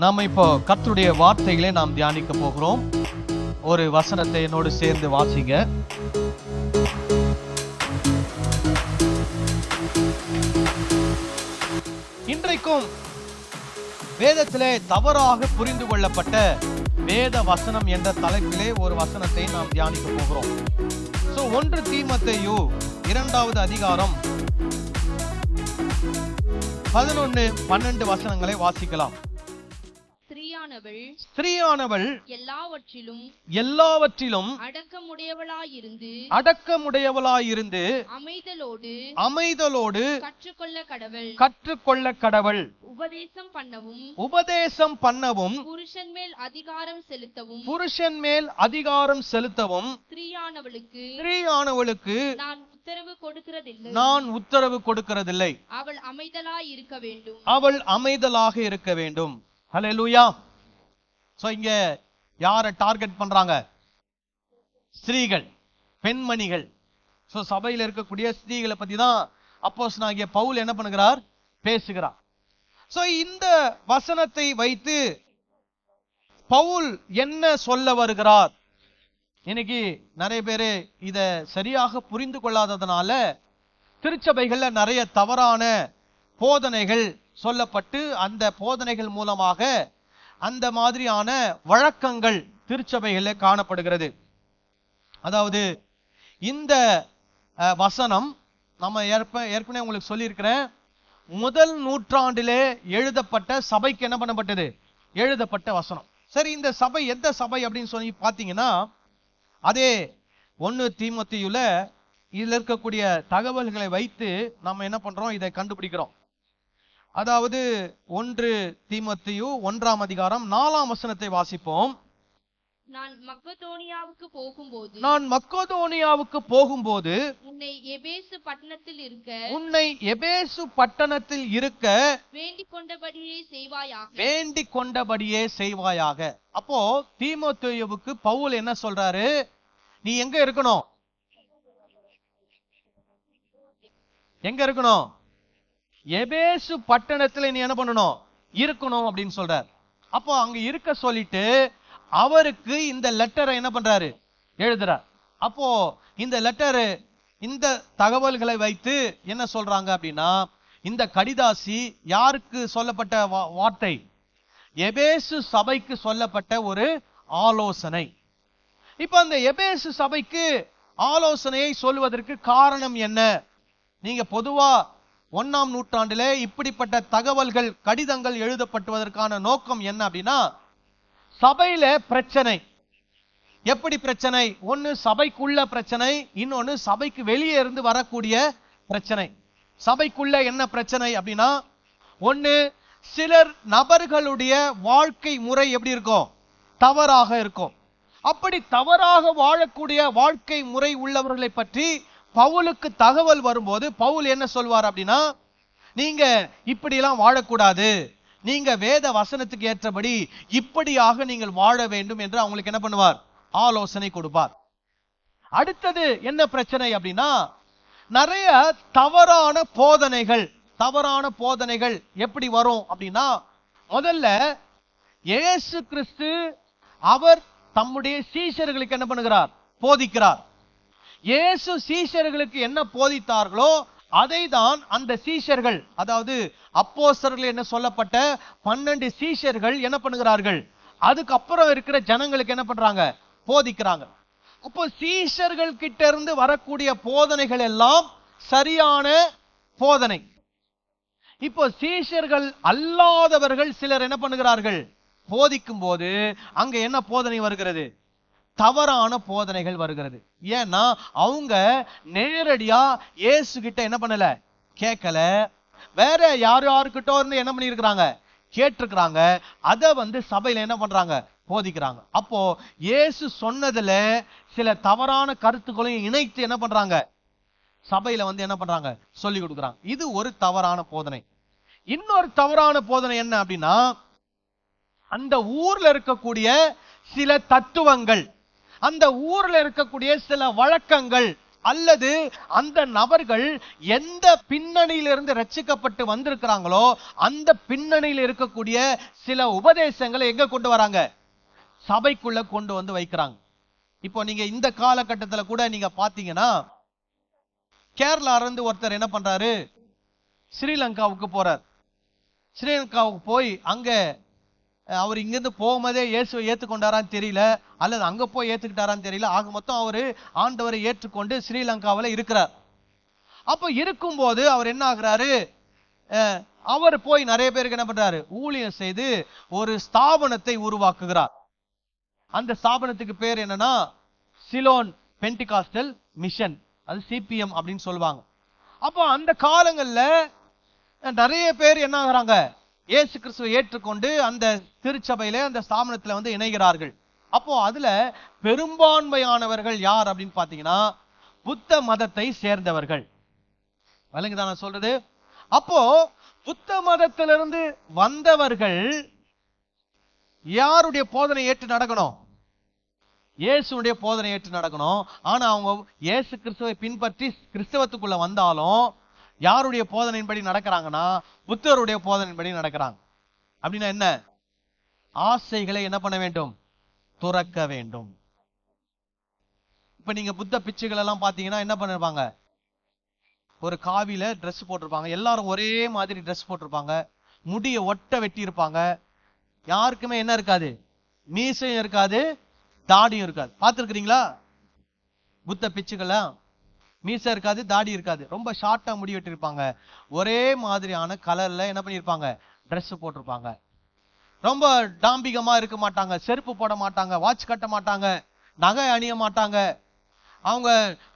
நாம் இப்போ கர்த்தருடைய வார்த்தைகளை நாம் தியானிக்க போகிறோம். ஒரு வசனத்தை என்னோடு சேர்ந்து வாசிங்க. இன்றைக்கும் வேதத்திலே தவறாக புரிந்து கொள்ளப்பட்ட வேத வசனம் என்ற தலைப்பிலே ஒரு வசனத்தை நாம் தியானிக்க போகிறோம். 1 தீமோத்தேயு 2வது அதிகாரம் 11-12 வசனங்களை வாசிக்கலாம். ஸ்திரீயானவள் எல்லாவற்றிலும் அடக்கமுடையவளாயிருந்து அமைதலோடு கற்றுக்கொள்ள கடவள். உபதேசம் பண்ணவும் புருஷன் மேல் அதிகாரம் செலுத்தவும் ஸ்திரீயானவளுக்கு நான் உத்தரவு கொடுக்கிறதில்லை. அவள் அமைதலாக இருக்க வேண்டும். ஹல்லேலூயா. சோ இங்க யாரை டார்கெட் பண்றாங்க? ஸ்திரீகள், பெண்மணிகள். சோ சபையில் இருக்கக்கூடிய ஸ்திரீகளை பத்தி தான் அப்போஸ்தலனாகிய பவுல் என்ன பண்ணுகிறார்? பேசுகிறார். சோ இந்த வசனத்தை வைத்து பவுல் என்ன சொல்ல வருகிறார்? இன்னைக்கு நிறைய பேரு இத சரியாக புரிந்து கொள்ளாததுனால திருச்சபைகள்ல நிறைய தவறான போதனைகள் சொல்லப்பட்டு அந்த போதனைகள் மூலமாக அந்த மாதிரியான வழக்கங்கள் திருச்சபைகளில் காணப்படுகிறது. அதாவது இந்த வசனம் நம்ம ஏற்கனவே உங்களுக்கு சொல்லியிருக்கிறேன், முதல் நூற்றாண்டிலே எழுதப்பட்ட சபைக்கு என்ன பண்ணப்பட்டது? எழுதப்பட்ட வசனம். சரி, இந்த சபை எந்த சபை அப்படின்னு சொல்லி பார்த்தீங்கன்னா, அதே 1 தீமோத்தேயுல இதுல இருக்கக்கூடிய தகவல்களை வைத்து நம்ம என்ன பண்றோம்? இதை கண்டுபிடிக்கிறோம். அதாவது 1 தீமோத்தேயு 1ஆம் அதிகாரம் 4ஆம் வசனத்தை வாசிப்போம். நான் மக்கதோனியாவுக்கு போகும்போது உன்னை எபேசு பட்டணத்தில் இருக்க வேண்டிக் கொண்டபடியே செய்வாயாக. அப்போ தீமோத்தேயுவுக்கு பவுல் என்ன சொல்றாரு? நீ எங்க இருக்கணும்? எபேசு பட்டணத்துல நீ என்ன பண்ணணும்? இருக்கணும் அப்படின்னு சொல்றார். அப்போ அங்க இருக்க சொல்லிட்டு அவருக்கு இந்த லெட்டரை என்ன பண்றாரு? எழுதுறார். அப்போ இந்த லெட்டரு, இந்த தகவல்களை வைத்து என்ன சொல்றாங்க அப்படின்னா, இந்த கடிதாசி யாருக்கு சொல்லப்பட்ட வார்த்தை? எபேசு சபைக்கு சொல்லப்பட்ட ஒரு ஆலோசனை. இப்ப அந்த எபேசு சபைக்கு ஆலோசனையை சொல்வதற்கு காரணம் என்ன? நீங்க பொதுவா 1ஆம் நூற்றாண்டிலே இப்படிப்பட்ட தகவல்கள், கடிதங்கள் எழுதப்பட்டுவதற்கான நோக்கம் என்ன அப்படின்னா, சபையில பிரச்சனை. எப்படி பிரச்சனை? ஒன்னு சபைக்குள்ள பிரச்சனை, இன்னொன்னு சபைக்கு வெளியே இருந்து வரக்கூடிய பிரச்சனை. சபைக்குள்ள என்ன பிரச்சனை அப்படின்னா, ஒன்னு சிலர் நபர்களுடைய வாழ்க்கை முறை எப்படி இருக்கும்? தவறாக இருக்கும். அப்படி தவறாக வாழக்கூடிய வாழ்க்கை முறை உள்ளவர்களை பற்றி பவுலுக்கு தகவல் வரும்போது பவுல் என்ன சொல்வார் அப்படின்னா, நீங்க இப்படியெல்லாம் வாழக்கூடாது, நீங்க வேத வசனத்துக்கு ஏற்றபடி இப்படியாக நீங்கள் வாழ வேண்டும் என்று அவங்களுக்கு என்ன பண்ணுவார்? ஆலோசனை கொடுப்பார். அடுத்தது என்ன பிரச்சனை அப்படின்னா, நிறைய தவறான போதனைகள் எப்படி வரும் அப்படின்னா, முதல்ல இயேசு கிறிஸ்து அவர் தம்முடைய சீஷர்களுக்கு என்ன பண்ணுகிறார்? போதிக்கிறார். இயேசு சீஷர்களுக்கு என்ன போதித்தார்களோ அதை தான் அந்த சீஷர்கள், அதாவது அப்போஸ்தலர்கள் என்ன சொல்லப்பட்ட 12 சீஷர்கள் என்ன பண்ணுகிறார்கள்? அதுக்கப்புறம் இருக்கிற ஜனங்களுக்கு என்ன பண்றாங்க? போதிக்கிறாங்க. அப்போ சீஷர்கள் கிட்ட இருந்து வரக்கூடிய போதனைகள் எல்லாம் சரியான போதனை. இப்போ சீஷர்கள் அல்லாதவர்கள் சிலர் என்ன பண்ணுகிறார்கள்? போதிக்கும் போது அங்க என்ன போதனை வருகிறது? தவறான போதனைகள் வருகிறது. ஏன்னா அவங்க நேரடியா இயேசு கிட்ட என்ன பண்ணல? கேட்கல. வேற யாருக்கிட்ட இருந்து என்ன பண்ணிருக்கிறாங்க? கேட்டிருக்கிறாங்க. அதை சபையில என்ன பண்றாங்க? போதிக்கிறாங்க. அப்போ இயேசு சொன்னதுல சில தவறான கருத்துக்களையும் இணைத்து என்ன பண்றாங்க? சபையில என்ன பண்றாங்க? சொல்லி கொடுக்குறாங்க. இது ஒரு தவறான போதனை. இன்னொரு தவறான போதனை என்ன அப்படின்னா, அந்த ஊர்ல இருக்கக்கூடிய சில தத்துவங்கள், அந்த ஊர்ல இருக்கக்கூடிய சில வழக்கங்கள், அல்லது அந்த நபர்கள் எந்த பின்னணியிலிருந்து ரட்சிக்கப்பட்டு வந்திருக்கிறாங்களோ அந்த பின்னணியில் இருக்கக்கூடிய சில உபதேசங்களை எங்க கொண்டு வராங்க? சபைக்குள்ள கொண்டு வந்து வைக்கிறாங்க. இப்போ நீங்க இந்த காலகட்டத்துல கூட நீங்க பாத்தீங்கன்னா, கேரளா இருந்து ஒருத்தர் என்ன பண்றாரு, ஸ்ரீலங்காவுக்கு போறார். ஸ்ரீலங்காவுக்கு போய் அங்க அவர் இங்கிருந்து போகும்போதே இயேசுவை ஏற்றுக்கொண்டாரான்னு தெரியல, அல்லது அங்க போய் ஏத்துக்கிட்டாரான்னு தெரியல. ஆக மொத்தம் அவரு ஆண்டவரை ஏற்றுக்கொண்டு ஸ்ரீலங்காவில் இருக்கிறார். அப்ப இருக்கும்போது அவர் என்ன ஆகுறாரு, அவர் போய் நிறைய பேருக்கு என்ன பண்றாரு, ஊழியம் செய்து ஒரு ஸ்தாபனத்தை உருவாக்குகிறார். அந்த ஸ்தாபனத்துக்கு பேர் என்னன்னா சிலோன் பென்டிகாஸ்டல் மிஷன், அது சிபிஎம் அப்படின்னு சொல்லுவாங்க. அப்போ அந்த காலங்கள்ல நிறைய பேர் என்ன ஆகுறாங்க, இயேசு கிறிஸ்துவை ஏற்றுக்கொண்டு அந்த திருச்சபையில அந்த ஸ்தாபனத்துல வந்து இணைகிறார்கள். அப்போ அதுல பெரும்பான்மையானவர்கள் யார் அப்படின்னு பாத்தீங்கன்னா புத்த மதத்தை சேர்ந்தவர்கள். விளங்குதா நான் சொல்றது? அப்போ புத்த மதத்திலிருந்து வந்தவர்கள் யாருடைய போதனை ஏற்று நடக்கணும்? இயேசுடைய போதனை ஏற்று நடக்கணும். ஆனா அவங்க இயேசு கிறிஸ்துவை பின்பற்றி கிறிஸ்தவத்துக்குள்ள வந்தாலும் யாருடைய போதனையின்படி நடக்கிறாங்கன்னா புத்தருடைய போதனையின்படி நடக்கிறாங்க. அப்படின்னா என்ன? ஆசைகளை என்ன பண்ண வேண்டும்? துறக்க வேண்டும். இப்ப நீங்க புத்த பிச்சுகள் எல்லாம் பாத்தீங்கன்னா என்ன பண்ணிருப்பாங்க, ஒரு காவில ட்ரெஸ் போட்டிருப்பாங்க, எல்லாரும் ஒரே மாதிரி ட்ரெஸ் போட்டிருப்பாங்க, முடிய ஒட்ட வெட்டி இருப்பாங்க, யாருக்குமே என்ன இருக்காது, மீசையும் இருக்காது, தாடியும் இருக்காது. பார்த்திருக்கிறீங்களா? புத்த பிச்சுகளா மீசை இருக்காது, தாடி இருக்காது, ரொம்ப ஷார்ட்டா முடி வெட்டிருப்பாங்க, ஒரே மாதிரியான கலர்ல என்ன பண்ணிருப்பாங்க, ட்ரெஸ் போட்டிருப்பாங்க. ரொம்ப டாம்பிகமா இருக்க மாட்டாங்க, செருப்பு போட மாட்டாங்க, வாட்ச் கட்ட மாட்டாங்க, நகை அணிய மாட்டாங்க. அவங்க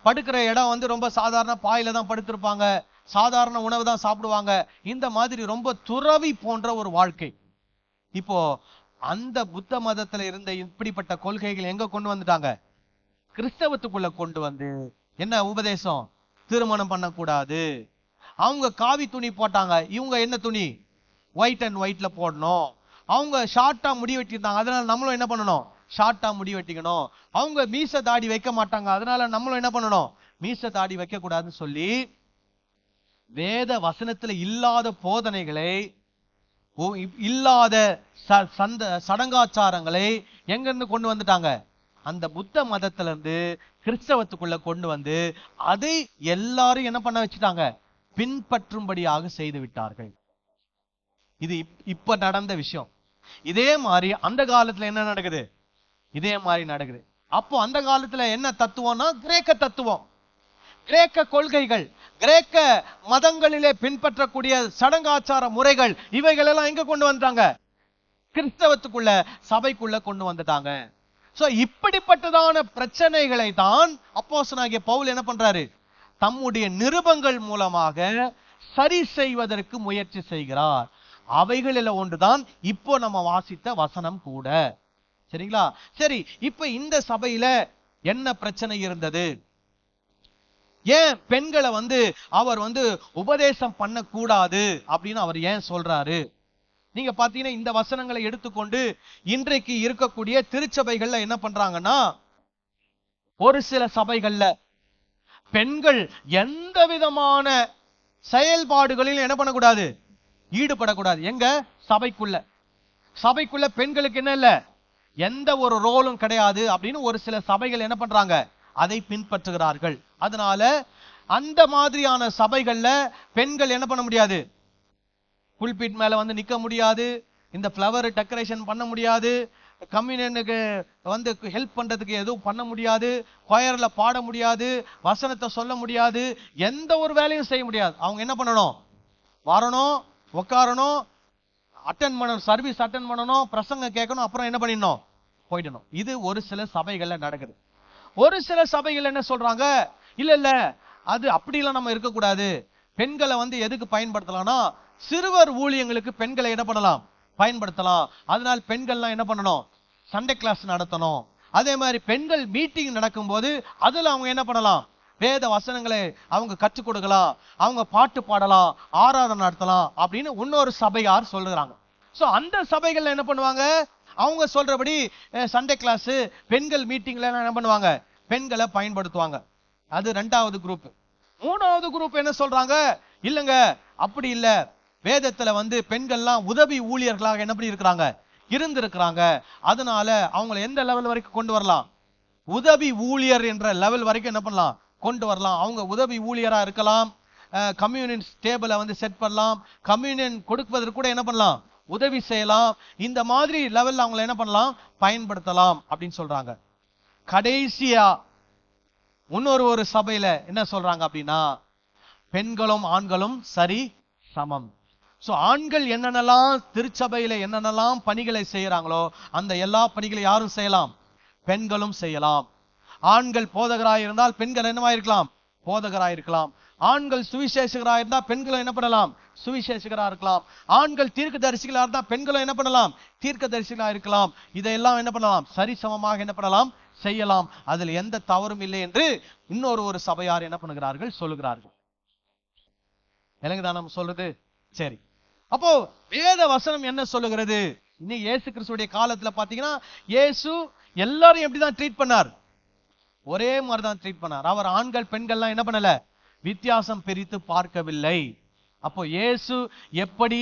படுக்கிற இடம் வந்து ரொம்ப சாதாரண பாயில தான் படுத்திருப்பாங்க, சாதாரண உணவு தான் சாப்பிடுவாங்க. இந்த மாதிரி ரொம்ப துறவி போன்ற ஒரு வாழ்க்கை. இப்போ அந்த புத்த மதத்துல இருந்த இப்படிப்பட்ட கொள்கைகள் எங்க கொண்டு வந்துட்டாங்க? கிறிஸ்தவத்துக்குள்ள கொண்டு வந்து என்ன உபதேசம்? திருமணம் பண்ணக்கூடாது. அவங்க காவி துணி போட்டாங்க, இவங்க என்ன துணி? ஒயிட் அண்ட் ஒயிட்ல போடணும். அவங்க ஷார்ட்டா முடி வெட்டியிருந்தாங்க, அதனால நம்மளும் என்ன பண்ணணும், ஷார்ட்டா முடி வெட்டிக்கணும். அவங்க மீச தாடி வைக்க மாட்டாங்க, அதனால நம்மளும் என்ன பண்ணணும், மீச தாடி வைக்க கூடாதுன்னு சொல்லி வேத வசனத்துல இல்லாத போதனைகளை, இல்லாத சடங்காச்சாரங்களை எங்க இருந்து கொண்டு வந்துட்டாங்க? அந்த புத்த மதத்துல இருந்து கிறிஸ்தவத்துக்குள்ள கொண்டு வந்து அதை எல்லாரும் என்ன பண்ண வச்சுட்டாங்க? பின்பற்றும்படியாக செய்து விட்டார்கள். இது இப்ப நடந்த விஷயம். இதே மாதிரி அந்த காலத்துல என்ன நடக்குது? இதே மாதிரி நடக்குது. அப்போ அந்த காலத்துல என்ன தத்துவம்னா கிரேக்க தத்துவம், கிரேக்க கொள்கைகள், கிரேக்க மதங்களிலே பின்பற்றக்கூடிய சடங்காச்சார முறைகள், இவைகள் எல்லாம் எங்க கொண்டு வந்துட்டாங்க? கிறிஸ்தவத்துக்குள்ள, சபைக்குள்ள கொண்டு வந்துட்டாங்க. சோ இப்படிப்பட்டதான பிரச்சனைகளை தான் அப்போஸ்தலனாகிய பவுல் என்ன பண்றாரு? தம்முடைய நிருபங்கள் மூலமாக சரி செய்வதற்கு முயற்சி செய்கிறார். அவைகளில் ஒன்றுதான் இப்போ நம்ம வாசித்த வசனம் கூட. சரிங்களா? சரி, இப்ப இந்த சபையில என்ன பிரச்சனை இருந்தது? ஏன் பெண்களை வந்து அவர் வந்து உபதேசம் பண்ணக்கூடாது அப்படின்னு அவர் ஏன் சொல்றாரு? நீங்க பாத்தீங்கன்னா இந்த வசனங்களை எடுத்துக்கொண்டு இன்றைக்கு இருக்கக்கூடிய திருச்சபைகள்ல என்ன பண்றாங்கன்னா, ஒரு சில சபைகள்ல பெண்கள் எந்த விதமான செயல்பாடுகளிலும் என்ன பண்ணக்கூடாது, ஈடுபடக்கூடாது. எங்க? சபைக்குள்ள. சபைக்குள்ள பெண்களுக்கு என்ன இல்ல, எந்த ஒரு ரோலும் கிடையாது அப்படின்னு ஒரு சில சபைகள் என்ன பண்றாங்க, அதை பின்பற்றுகிறார்கள். அதனால அந்த மாதிரியான சபைகள்ல பெண்கள் என்ன பண்ண முடியாது, புல்பிட் மேல வந்து நிக்க முடியாது, இந்த பிளவர் டெக்கரேஷன் பண்ண முடியாது, கம்யூனியனுக்கு வந்து ஹெல்ப் பண்றதுக்கு எதுவும் பண்ண முடியாது, கொயர்ல பாட முடியாது, வசனத்தை சொல்ல முடியாது, எந்த ஒரு வேலையும் செய்ய முடியாது. அவங்க என்ன பண்ணணும், வரணும், உட்காரணும், அட்டன் பண்ணணும், சர்வீஸ் அட்டன் பண்ணணும், பிரசங்க கேட்கணும், அப்புறம் என்ன பண்ணிடணும், போயிடணும். இது ஒரு சில சபைகள்ல நடக்குது. ஒரு சில சபைகள் என்ன சொல்றாங்க, இல்ல இல்ல அது அப்படிலாம் நம்ம இருக்கக்கூடாது, பெண்களை வந்து எதுக்கு பயன்படுத்தலாம்னா சிறுவர் ஊழியங்களுக்கு பெண்களை என்ன பண்ணலாம், பயன்படுத்தலாம். அதனால பெண்கள்லாம் என்ன பண்ணணும், சண்டே கிளாஸ் நடத்தணும். அதே மாதிரி பெண்கள் மீட்டிங் நடக்கும் போது அதுல அவங்க என்ன பண்ணலாம், வேத வசனங்களை அவங்க கற்றுக் கொடுக்கலாம், அவங்க பாட்டு பாடலாம், ஆராதனை நடத்தலாம் அப்படின்னு இன்னொரு சபையார் சொல்றாங்க. சோ அந்த சபைகள்ல என்ன பண்ணுவாங்க, அவங்க சொல்றபடி சண்டே கிளாஸ், பெண்கள் மீட்டிங்ல என்ன பண்ணுவாங்க, பெண்களை பயன்படுத்துவாங்க. அது ரெண்டாவது குரூப். மூணாவது குரூப் என்ன சொல்றாங்க, இல்லங்க அப்படி இல்ல, வேதத்துல பெண்கள்லாம் உதவி ஊழியர்களாக என்ன பண்ணி இருக்கிறாங்க, இருந்திருக்கிறாங்க. அதனால அவங்களை எந்த லெவல் வரைக்கும் கொண்டு வரலாம், உதவி ஊழியர் என்ற லெவல் வரைக்கும் என்ன பண்ணலாம், கொண்டு வரலாம். அவங்க உதவி ஊழியரா இருக்கலாம், கம்யூனியன் டேபிளை செட் பண்ணலாம், கம்யூனியன் கொடுப்பதற்கு கூட என்ன பண்ணலாம், உதவி செய்யலாம். இந்த மாதிரி லெவல்ல அவங்களை என்ன பண்ணலாம், பயன்படுத்தலாம் அப்படின்னு சொல்றாங்க. கடைசியா இன்னொரு சபையில என்ன சொல்றாங்க அப்படின்னா, பெண்களும் ஆண்களும் சரி சமம். சோ ஆண்கள் என்னென்னலாம் திருச்சபையில என்னென்னலாம் பணிகளை செய்யறாங்களோ அந்த எல்லா பணிகளை யாரும் செய்யலாம், பெண்களும் செய்யலாம். ஆண்கள் போதகராய் இருந்தால் பெண்கள் என்னவா இருக்கலாம், போதகராய் இருக்கலாம். ஆண்கள் சுவிசேஷகரா இருந்தா பெண்களும் என்ன பண்ணலாம், சுவிசேஷகரா இருக்கலாம். ஆண்கள் தீர்க்க தரிசிகளா இருந்தா பெண்களும் என்ன பண்ணலாம், தீர்க்க தரிசிகளா இருக்கலாம். இதையெல்லாம் என்ன பண்ணலாம், சரிசமமாக என்ன பண்ணலாம், செய்யலாம். அதில் எந்த தவறும் இல்லை என்று இன்னொரு சபையார் என்ன பண்ணுகிறார்கள், சொல்லுகிறார்கள். எனக்குதான் நம்ம சொல்றது. சரி, அப்போ வேத வசனம் என்ன சொல்லுகிறது? இன்னைக்கு இயேசு கிறிஸ்துடைய காலத்துல பாத்தீங்கன்னா இயேசு எல்லாரும் எப்படிதான் ட்ரீட் பண்ணார், ஒரே மாதிரிதான் ட்ரீட் பண்ணார். அவர் ஆண்கள் பெண்கள்லாம் என்ன பண்ணல, வித்தியாசம் பிரித்து பார்க்கவில்லை. அப்போ இயேசு எப்படி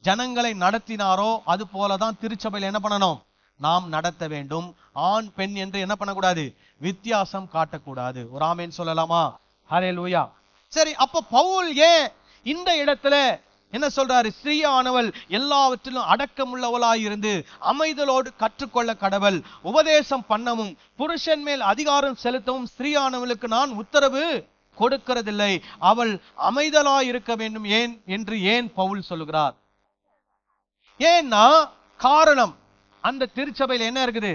ஜனங்களை நடத்தினாரோ அது போலதான் திருச்சபையில் என்ன பண்ணணும், நாம் நடத்த வேண்டும். ஆண் பெண் என்று என்ன பண்ணக்கூடாது, வித்தியாசம் காட்டக்கூடாது. ஒரு ஆமேன் சொல்லலாமா? ஹல்லேலூயா. சரி, அப்ப பவுல் ஏன் இந்த இடத்துல என்ன சொல்றாரு, ஸ்திரீயானவள் எல்லாவற்றிலும் அடக்கமுள்ளவளாயிருந்து அமைதலோடு கற்றுக்கொள்ள கடவள், உபதேசம் பண்ணவும் புருஷன் மேல் அதிகாரம் செலுத்தவும் ஸ்திரீயானவளுக்கு நான் உத்தரவு கொடுக்கிறதில்லை, அவள் அமைதலாய் இருக்க வேண்டும். ஏன் என்று ஏன் பவுல் சொல்லுகிறார்? ஏன்னா காரணம், அந்த திருச்சபையில் என்ன இருக்குது,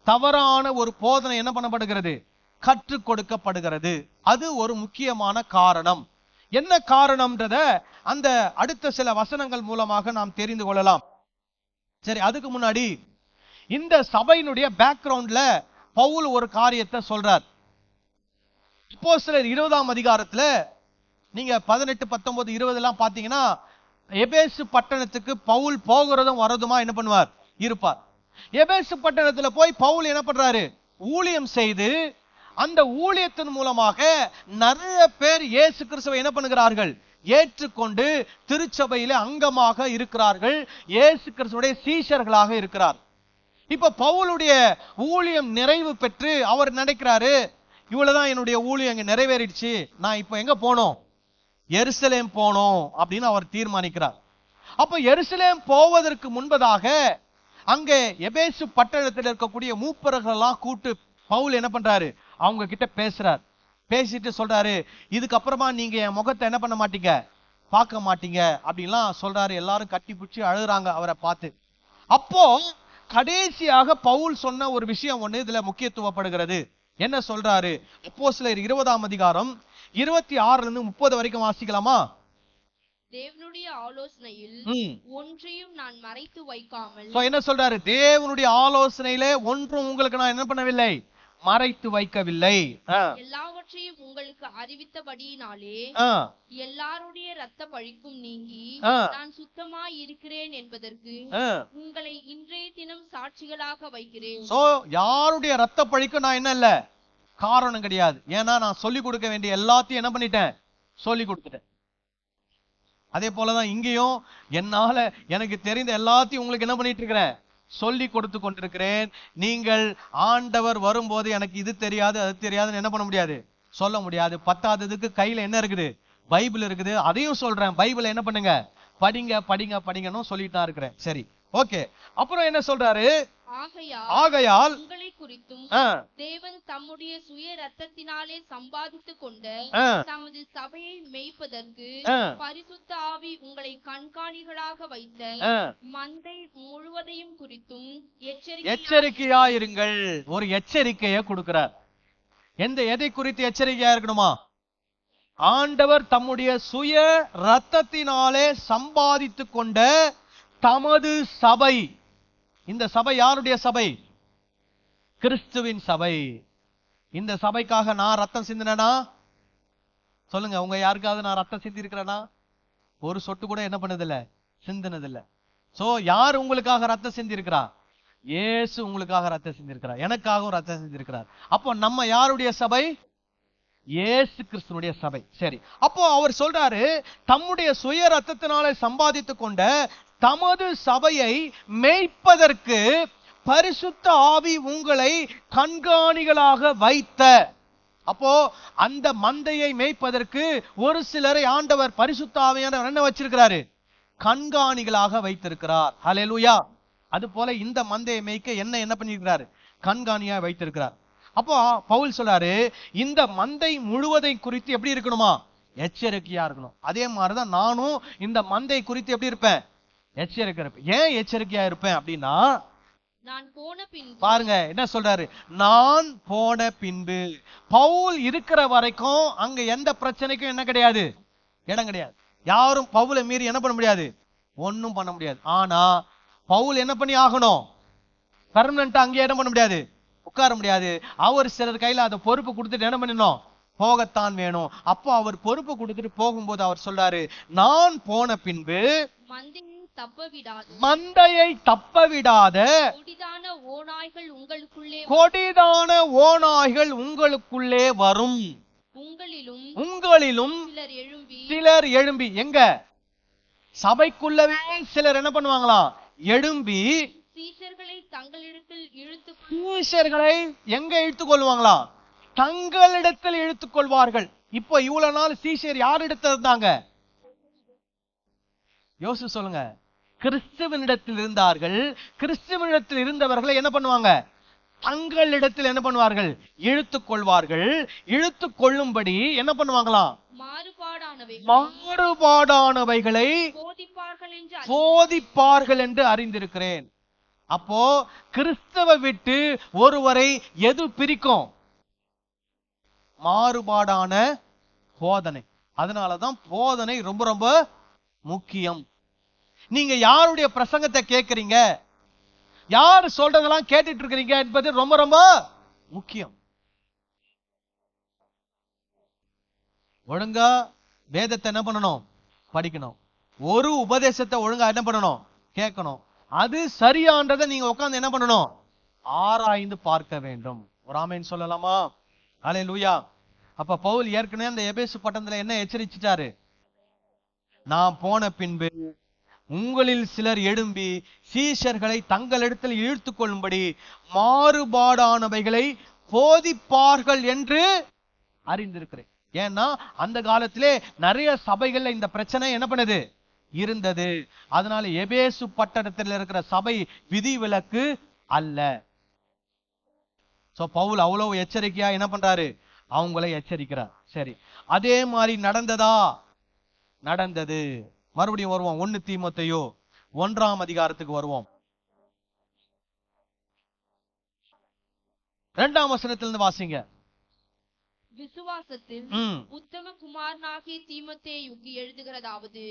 தவறான ஒரு போதனை என்ன பண்ணப்படுகிறது, கற்றுக் கொடுக்கப்படுகிறது. அது ஒரு முக்கியமான காரணம். என்ன காரணம்ன்றத அந்த அடுத்த சில வசனங்கள் மூலமாக நாம் தெரிந்து கொள்ளலாம். சரி, அதுக்கு முன்னாடி இந்த சபையினுடைய பேக்ரவுண்ட்ல பவுல் ஒரு காரியத்தை சொல்றார். அப்போஸ்தலர் 20ஆம் அதிகாரத்துல நீங்க 18, 19, 20 எல்லாம் பாத்தீங்கன்னா எபேசு பட்டணத்துக்கு பவுல் போகிறதும் வரதுமா என்ன பண்ணுவார், இருப்பார். எபேசு பட்டணத்துல போய் பவுல் என்ன பண்றாரு, ஊழியம் செய்து அந்த ஊழியத்தின் மூலமாக நிறைய பேர் இயேசு கிறிஸ்துவை என்ன பண்ணுகிறார்கள், ஏற்றுக்கொண்டு திருச்சபையில அங்கமாக இருக்கிறார்கள், இயேசு கிறிஸ்துவுடைய சீஷர்களாக இருக்கிறார். இப்ப பவுலுடைய ஊழியம் நிறைவு பெற்று அவர் நினைக்கிறாரு, இவ்வளவுதான் என்னுடைய ஊழியம் அங்க நிறைவேறிடுச்சு, நான் இப்ப எங்க போனோம், எருசலேம் போனோம் அப்படின்னு அவர் தீர்மானிக்கிறார். அப்ப எருசலேம் போவதற்கு முன்பதாக அங்கே எபேசு பட்டணத்தில் இருக்கக்கூடிய மூப்பர்கள் எல்லாம் கூட்டு பவுல் என்ன பண்றாரு, அவங்க கிட்ட பேசுறார். பேசிட்டு சொல்றாரு, இதுக்கப்புறமா நீங்க என் முகத்தை என்ன பண்ண மாட்டீங்க, பார்க்க மாட்டீங்க அப்படின்லாம் சொல்றாரு. எல்லாரும் கட்டி பிடிச்சி அழுகுறாங்க அவரை பார்த்து. அப்போ கடைசியாக பவுல் சொன்ன ஒரு விஷயம் ஒண்ணு இதுல முக்கியத்துவப்படுகிறது. என்ன சொல்றாரு, அப்போஸ்தலர் 20ஆம் அதிகாரம் 26 30 வரைக்கும் வாசிக்கலாமா? தேவனுடைய ஆலோசனையில் ஒன்றையும் நான் மறைத்து வைக்காமல். என்ன சொல்றாரு, தேவனுடைய ஆலோசனையிலே ஒன்றும் உங்களுக்கு நான் என்ன பண்ணவில்லை, மறைத்து வைக்கவில்லை. எல்லாவற்றையும் உங்களுக்கு அறிவித்தபடியினாலே எல்லாருடைய இரத்த பழிக்கும் நீங்கி நான் சுத்தமாய் இருக்கிறேன் என்பதற்கு உங்களை இன்றைய தினம் சாட்சிகளாக வைக்கிறேன். சோ யாருடைய இரத்த பழிக்கும் நான் என்ன இல்ல, காரணம் கிடையாது. ஏன்னா நான் சொல்லிக் கொடுக்க வேண்டிய எல்லாத்தையும் என்ன பண்ணிட்டேன், சொல்லி கொடுத்துட்டேன். அதே போலதான் இங்கேயும் என்னால எனக்கு தெரிந்த எல்லாத்தையும் உங்களுக்கு என்ன பண்ணிட்டு இருக்கிறேன், சொல்லி கொடுத்து கொண்டிருக்கிறேன். நீங்கள் ஆண்டவர் வரும்போது எனக்கு இது தெரியாது அது தெரியாதுன்னு என்ன பண்ண முடியாது, சொல்ல முடியாது. பத்தாததுக்கு கையில என்ன இருக்குது, பைபிள் இருக்குது. அதையும் சொல்றேன், பைபிளை என்ன பண்ணுங்க, படிங்க படிங்க படிங்கன்னு சொல்லிட்டு தான் இருக்கிறேன். சரி, ஓகே. அப்புறம் என்ன சொல்றாரு, ஆகையால் உங்களை குறித்தும் தேவன் தம்முடைய சுய ரத்தத்தினாலே சம்பாதித்து கொண்ட தமது சபையை மேய்ப்பதற்கு பரிசுத்த ஆவி உங்களை கண்காணிகளாக வைத்த மந்தை முழுவதையும் குறித்தும் எச்சரிக்கையாயிருங்கள். ஒரு எச்சரிக்கையை கொடுக்கிறார். எதை குறித்து எச்சரிக்கையா இருக்கணுமா, ஆண்டவர் தம்முடைய சுய ரத்தத்தினாலே சம்பாதித்து கொண்ட தமது சபை. இந்த சபை யாருடைய சபை, கிறிஸ்துவின் சபை. இந்த சபைக்காக நான் ரத்தம் சிந்தினா சொல்லுங்க, உங்க யாருக்காவது நான் ரத்தம் சிந்தி இருக்கிறேனா? ஒரு சொட்டு கூட என்ன பண்ணதில்லை, சிந்தினதில்ல. சோ யார் உங்களுக்காக ரத்தம் சிந்தி இருக்கிறா, இயேசு உங்களுக்காக ரத்தம் சிந்தி இருக்கிறார், எனக்காகவும் ரத்தம் சிந்தி இருக்கிறார். அப்போ நம்ம யாருடைய சபை, இயேசு கிறிஸ்துனுடைய சபை. சரி, அப்போ அவர் சொல்றாரு, தம்முடைய சுய ரத்தத்தினாலே சம்பாதித்து கொண்ட தமது சபையை மேய்ப்பதற்கு பரிசுத்த ஆவி உங்களை கண்காணிகளாக வைத்த. அப்போ அந்த மந்தையை மேய்ப்பதற்கு ஒரு சிலரை ஆண்டவர் பரிசுத்த ஆவியானவர் என்ன வச்சிருக்கிறாரு? கண்காணிகளாக வைத்திருக்கிறார். ஹல்லேலூயா. அது போல இந்த மந்தையை மேய்க்க என்ன பண்ணிருக்கிறாரு? கண்காணியா வைத்திருக்கிறார். அப்போ பவுல் சொல்றாரு, இந்த மந்தை முழுவதை குறித்து எப்படி இருக்கணுமா? எச்சரிக்கையா இருக்கணும். அதே மாதிரிதான் நானும் இந்த மந்தை குறித்து எப்படி இருப்பேன்? எச்சரிக்கை இருப்பேன். ஏன் எச்சரிக்கையா இருப்பேன் அப்படின்னா, நான் போன பின்பு, பாருங்க என்ன சொல்றாரு, நான் போன பின்பு. பவுல் இருக்கிற வரைக்கும் அங்க எந்த பிரச்சனைக்கும் என்ன கிடையாது? இடம் கிடையாது. யாரும் பவுலை மீறி என்ன பண்ண முடியாது? ஒன்னும் பண்ண முடியாது. ஆனா பவுல் என்ன பண்ணி ஆகணும்? பெர்மனண்டா அங்கே இடம் பண்ண முடியாது, உட்கார முடியாது. அவர் சிலர் கையில அதை பொறுப்பு கொடுத்துட்டு என்ன பண்ணணும்? போகத்தான் வேணும். அப்போ அவர் பொறுப்பு கொடுத்துட்டு போகும்போது அவர் சொல்றாரு, நான் போன பின்பு மந்தையை தப்ப விடாத கொடிதான ஓநாய்கள் உங்களுக்குள்ளே வரும். உங்களிலும் சிலர் எழும்பி, எங்க சபைக்குள்ளவே சிலர் என்ன பண்ணுவாங்களாம்? எழும்பி சீஷர்களை எங்க இழுத்துக் கொள்வாங்களாம்? தங்களிடத்தில் இழுத்துக் கொள்வார்கள். இப்போ இவ்வளவு நாள் சீஷர் யார் இடத்துல இருந்தாங்க? யோசிச்சு சொல்லுங்க. கிறிஸ்துவனிடத்தில் இருந்தார்கள். கிறிஸ்துவனிடத்தில் இருந்தவர்களை என்ன பண்ணுவாங்க? தங்களிடத்தில் என்ன பண்ணுவார்கள்? இழுத்துக் கொள்வார்கள். இழுத்துக் கொள்ளும்படி என்ன பண்ணுவாங்களாம்? மாறுபாடானவைகளை போதிப்பார்கள் என்று அறிந்திருக்கிறேன். அப்போ கிறிஸ்தவ விட்டு ஒருவரை எது பிரிக்கும்? மாறுபாடான போதனை. அதனாலதான் போதனை ரொம்ப ரொம்ப முக்கியம். நீங்க யாருடைய பிரசங்கத்தை கேட்கிறீங்க, யாரு சொல்றதெல்லாம் கேட்டுட்டு இருக்கிறீங்க என்பது ரொம்ப ரொம்ப முக்கியம். ஒழுங்கா வேதத்தை என்ன பண்ணணும்? படிக்கணும். ஒரு உபதேசத்தை ஒழுங்கா என்ன பண்ணணும்? கேட்கணும். அது சரியான்றதை நீங்க உட்கார்ந்து என்ன பண்ணணும்? ஆராய்ந்து பார்க்க வேண்டும். ஒரு ஆமென் சொல்லலாமா? அல்லேலூயா. அப்ப பவுல் ஏற்கனவே அந்த எபேசு பட்டணத்துல என்ன எச்சரிச்சிட்டாரு? நான் போன பின்பு உங்களில் சிலர் எழும்பி சீஷர்களை தங்களிடத்தில் இழுத்துக் கொள்ளும்படி மாறுபாடானவைகளை போதிப்பார்கள் என்று அறிந்திருக்கிறேன். ஏன்னா அந்த காலத்திலே நிறைய சபைகள்ல இந்த பிரச்சனை என்ன பண்ணுது? இருந்தது. அதனால எபேசு பட்டணத்தில் இருக்கிற சபை விதிவிலக்கு அல்ல. சோ பவுல் அவ்வளவு எச்சரிக்கையா என்ன பண்றாரு? அவங்களை எச்சரிக்கிறார். சரி, அதே மாதிரி நடந்ததா? நடந்தது. மறுபடியும் வருவோம். 1 தீமோத்தேயு 1ஆம் அதிகாரத்துக்கு வருவோம். 2ஆம் வசனத்திலிருந்து வாசிங்க. விசுவாசத்தில் உத்தம குமாரனாகிய தீமோத்தேயுக்கு எழுதுகிறதாவது,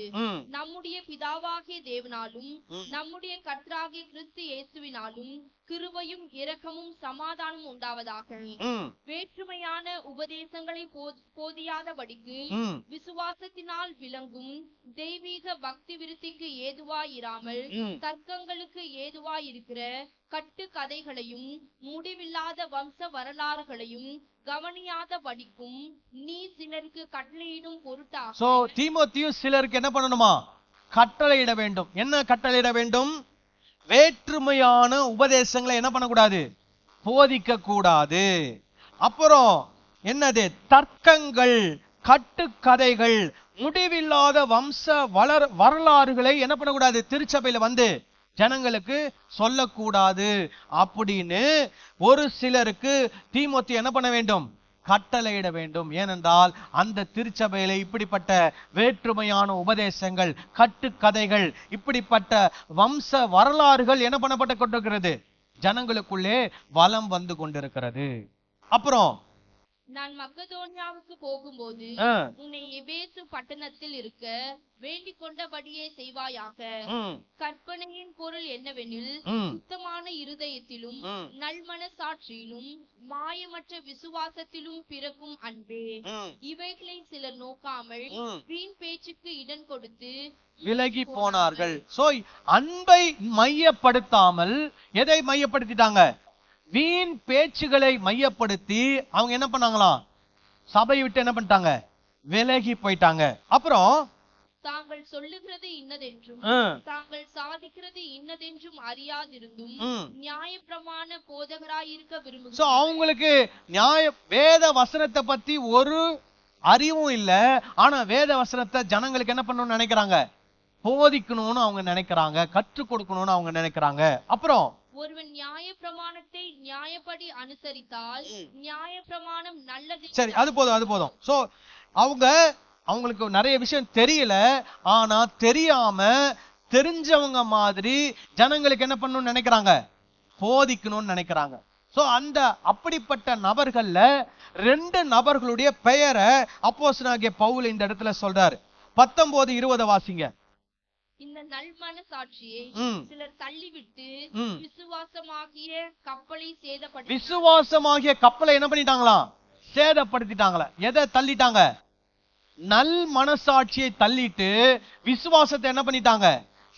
நம்முடைய பிதாவாகிய தேவனாலும் நம்முடைய கர்த்தராகிய கிறிஸ்து இயேசுவினாலும் கிருபையும் இரக்கமும் சமாதானமும் உண்டாவதாக. வேற்றுமையான உபதேசங்களை போதியாதபடிக்கு விசுவாசத்தினால் விளங்கும் தெய்வீக பக்தி விருத்திக்கு ஏதுவாயிராமல் தர்க்கங்களுக்கு ஏதுவாயிருக்கிற கட்டு கதைகளையும் முடிவில்லாத வம்ச வரலாறுகளையும் கவனியாத படிக்கும் நீ சிலருக்கு கட்டளையிடும் பொருட்டாக. சோ தீமோத்தேயு சிலருக்கு என்ன பண்ணணுமா? கட்டளையிட வேண்டும். என்ன கட்டளையிட வேண்டும்? வேற்றுமையான உபதேசங்களை என்ன பண்ணக்கூடாது? போதிக்க கூடாது. அப்புறம் என்னது? தர்க்கங்கள், கட்டுக்கதைகள், முடிவில்லாத வம்ச வரலாறுகளை என்ன பண்ணக்கூடாது? திருச்சபையில வந்து ஜனங்களுக்கு சொல்லக்கூடாது அப்படின்னு ஒரு சிலருக்கு தீமோத்தேயு என்ன பண்ண வேண்டும்? கட்டளையிட வேண்டும். ஏனென்றால் அந்த திருச்சபையில இப்படிப்பட்ட வேற்றுமையான உபதேசங்கள், கட்டுக்கதைகள், இப்படிப்பட்ட வம்ச வரலாறுகள் என்ன பண்ணப்பட்டு கொண்டிருக்கிறது? ஜனங்களுக்குள்ளே வலம் வந்து கொண்டிருக்கிறது. அப்புறம் நான் மக்கதோனியாவுக்கு போகும்போது உன்னை எபேசு பட்டணத்தில் இருக்க வேண்டிக் கொண்டபடியே செய்வாயாக. கற்பனையின் பொருள் என்னவெனில், சுத்தமான இருதயத்திலும் நல்மனசாட்சியிலும் மாயமற்ற விசுவாசத்திலும் பிறக்கும் அன்பே. இவைகளை சிலர் நோக்காமல் வீண் பேச்சுக்கு இடம் கொடுத்து விலகி போனார்கள். சோ அன்பை மையப்படுத்தாமல் எதை மையப்படுத்திட்டாங்க? வீண் பேச்சுகளை மையப்படுத்தி அவங்க என்ன பண்ணாங்களாம்? சபையை விட்டு என்ன பண்ணிட்டாங்க? விலகி போயிட்டாங்க. அப்புறம் தாங்கள் சொல்லுகிறது இன்னதென்றும் தாங்கள் சாதிக்கிறது இன்னதென்றும் அறியாதிருந்தும் நியாயப்பிரமாண போதகராயிருக்க விரும்புகிறார்கள். அவங்களுக்கு வேத வசனத்தை பத்தி ஒரு அறிவும் இல்ல. ஆனா வேத வசனத்தை ஜனங்களுக்கு என்ன பண்ணணும்னு நினைக்கிறாங்க? போதிக்கணும்னு அவங்க நினைக்கிறாங்க, கற்றுக் கொடுக்கணும்னு அவங்க நினைக்கிறாங்க. அப்புறம் ஒருவன் நியாயப்பிரமாணத்தை நியாயப்படி அனுசரித்தால் நியாயப்பிரமாணம் நல்லது. சரி, அது போதும். சோ அவங்களுக்கு நிறைய விஷயம் தெரியல. ஆனா தெரியாம தெரிஞ்சவங்க மாதிரி ஜனங்களுக்கு என்ன பண்ணணும்னு நினைக்கிறாங்க? போதிக்கணும்னு நினைக்கிறாங்க. சோ அப்படிப்பட்ட நபர்கள்ல 2 நபர்களுடைய பெயரை அப்போஸ்தலனாகிய பவுல் இந்த இடத்துல சொல்றாரு. 19-20 வாசிங்க. இந்த நல்மனசாட்சியை சிலர் தள்ளிவிட்டு விசுவாசமாகிய கப்பலை என்ன பண்ணிட்டாங்களாம்? சேதப்படுத்திட்டாங்களா? எதை தள்ளிட்டாங்க? நல் மனசாட்சியை தள்ளிட்டு விசுவாசத்தை என்ன பண்ணிட்டாங்க?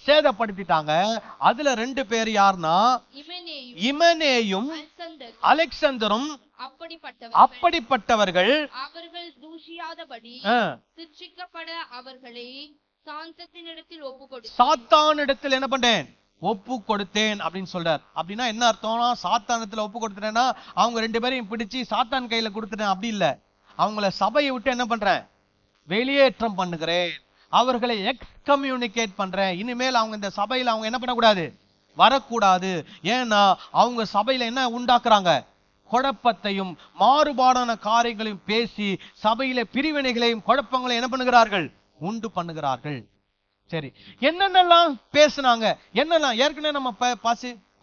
சேதப்படுத்திட்டாங்க. அதுல 2 பேர் யாருன்னா இமனேயும் அலெக்சாந்தரும். அப்படிப்பட்டவர்கள் அவர்கள் தூஷியாதபடி சிட்சிக்கப்பட அவர்களை சாத்தானிடத்தில் என்ன பண்ணேன்? ஒப்பு கொடுத்தேன் அப்படின்னு சொல்றார். அப்படின்னா என்ன அர்த்தம்னா, சாத்தானிடத்துல ஒப்பு கொடுத்துட்டேன்னா அவங்க 2 பேரையும் பிடிச்சு சாத்தான் கையில கொடுத்துட்டேன் அப்படி இல்ல. அவங்கள சபையை விட்டு என்ன பண்றேன்? வெளியேற்றம் பண்ணுகிறேன். அவர்களை எக்ஸ்கம்யூனிகேட் பண்றேன். இனிமேல் அவங்க இந்த சபையில அவங்க என்ன பண்ணக்கூடாது? வரக்கூடாது. ஏன்னா அவங்க சபையில என்ன உண்டாக்குறாங்க? குழப்பத்தையும் மாறுபாடான காரியங்களையும் பேசி சபையில பிரிவினைகளையும் குழப்பங்களையும் என்ன பண்ணுகிறார்கள்? உண்டு பண்ணுகிறார்கள். சரி, என்னென்னலாம் பேசுனாங்க? என்னெல்லாம் ஏற்கனவே நம்ம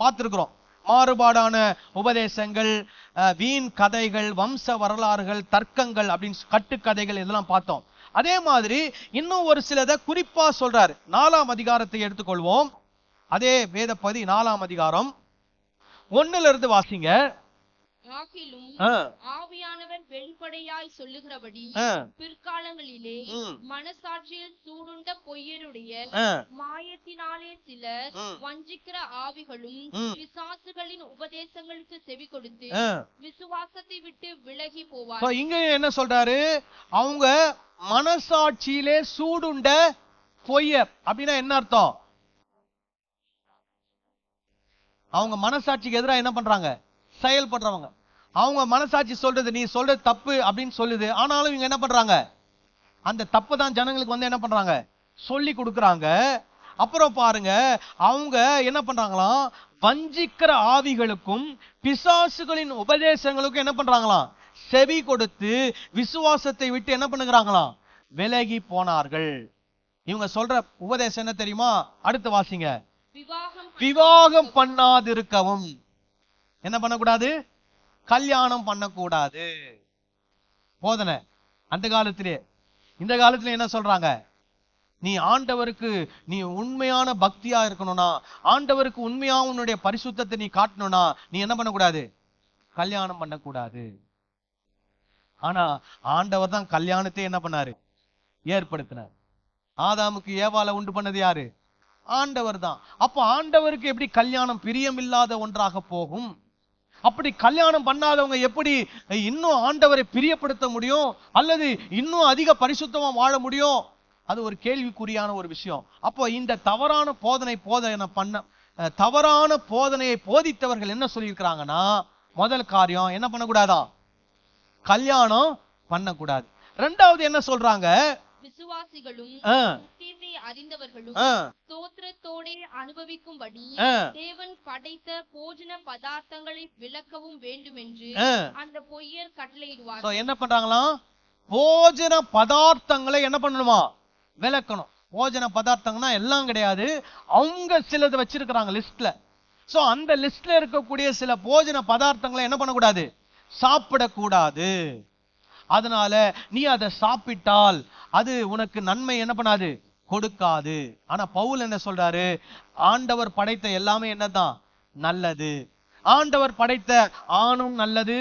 பார்த்திருக்கிறோம். மாறுபாடான உபதேசங்கள், வீண் கதைகள், வம்ச வரலாறுகள், தர்க்கங்கள் அப்படின்னு கட்டுக்கதைகள் இதெல்லாம் பார்த்தோம். அதே மாதிரி இன்னும் ஒரு சிலதை குறிப்பா சொல்றாரு. 4ஆம் அதிகாரத்தை எடுத்துக்கொள்வோம். அதே வேத பகுதி 4ஆம் அதிகாரம் 1 வாசிங்க. ஆகிலும் ஆவியானவர் வெளிப்படையாய் சொல்லுகிறபடி பிற்காலங்களிலே மனசாட்சியில் சூடுண்ட பொய்யருடைய மாயத்தினாலே சிலர் வஞ்சிக்கிற ஆவிகளும் பிசாசுகளின் உபதேசங்களுக்கு செவி கொடுத்து விசுவாசத்தை விட்டு விலகி போவார். இங்க என்ன சொல்றாரு? அவங்க மனசாட்சியிலே சூடுண்ட பொய்யர். அப்படின்னா என்ன அர்த்தம்? அவங்க மனசாட்சிக்கு எதிராக என்ன பண்றாங்க? செயல்படுறவங்க. அவங்க மனசாட்சி சொல்றது நீ சொல்றது தப்பு அப்படின்னு சொல்லுது. ஆனாலும் இவங்க என்ன பண்றாங்க? அந்த தப்பு தான் ஜனங்களுக்கு என்ன பண்றாங்க? சொல்லி கொடுக்கறாங்க. அப்புறம் பாருங்க, அவங்க என்ன பண்றாங்களாம்? வஞ்சிக்கிற ஆவிகளுக்கும் பிசாசுகளின் உபதேசங்களுக்கும் என்ன பண்றாங்களாம்? செவி கொடுத்து விசுவாசத்தை விட்டு என்ன பண்ணுகிறாங்களாம்? விலகி போனார்கள். இவங்க சொல்ற உபதேசம் என்ன தெரியுமா? அடுத்து வாசிங்க. விவாகம் பண்ணாதிருக்கவும். என்ன பண்ணக்கூடாது? கல்யாணம் பண்ணக்கூடாது. போதனை அந்த காலத்திலே. இந்த காலத்துல என்ன சொல்றாங்க? நீ ஆண்டவருக்கு நீ உண்மையான பக்தியா இருக்கணும்னா, ஆண்டவருக்கு உண்மையா உன்னுடைய பரிசுத்தத்தை நீ காட்டணும்னா நீ என்ன பண்ணக்கூடாது? கல்யாணம் பண்ணக்கூடாது. ஆனா ஆண்டவர் தான் கல்யாணத்தை என்ன பண்ணாரு? ஏற்படுத்தினார். ஆதாமுக்கு ஏவாளை உண்டு பண்ணது யாரு? ஆண்டவர் தான். அப்ப ஆண்டவருக்கு எப்படி கல்யாணம் பிரியமில்லாத ஒன்றாக போகும்? அப்படி கல்யாணம் பண்ணாதவங்க எப்படி இன்னும் ஆண்டவரை பிரியப்படுத்த முடியும்? அல்லது இன்னும் அதிக பரிசுத்தமா வாழ முடியும்? அது ஒரு கேள்விக்குறியான ஒரு விஷயம். அப்போ இந்த தவறான போதனையை போதித்தவர்கள் என்ன சொல்லியிருக்கிறாங்கன்னா, முதல் காரியம் என்ன பண்ணக்கூடாதான்? கல்யாணம் பண்ணக்கூடாது. 2வது என்ன சொல்றாங்க? விசுவாசிகளும் அறிந்தவர்களும் ஸ்தோத்திரத்தோட அனுபவிக்கும்படி தேவன் படைத்த போஜன பதார்த்தங்களை விலக்கவும் வேண்டும் என்று அந்த பொய்யர் கட்டளையிடுவார். என்ன பண்றாங்களாம்? போஜன பதார்த்தங்களை என்ன பண்ணணுமா? விலக்கணும். போஜன பதார்த்தங்கள்னா எல்லாம் கிடையாது, அவங்க சிலது வச்சிருக்கிறாங்க லிஸ்ட்ல. சோ அந்த லிஸ்ட்ல இருக்கக்கூடிய சில போஜன பதார்த்தங்களை என்ன பண்ணக்கூடாது? சாப்பிடக்கூடாது. அதனால நீ அதை சாப்பிட்டால் அது உனக்கு நன்மை என்ன பண்ணாது? கொடுக்காது. ஆனா பவுல் என்ன சொல்றாரு? ஆண்டவர் படைத்த எல்லாமே என்னதான்? நல்லது. ஆண்டவர் படைத்த ஆணும் நல்லது,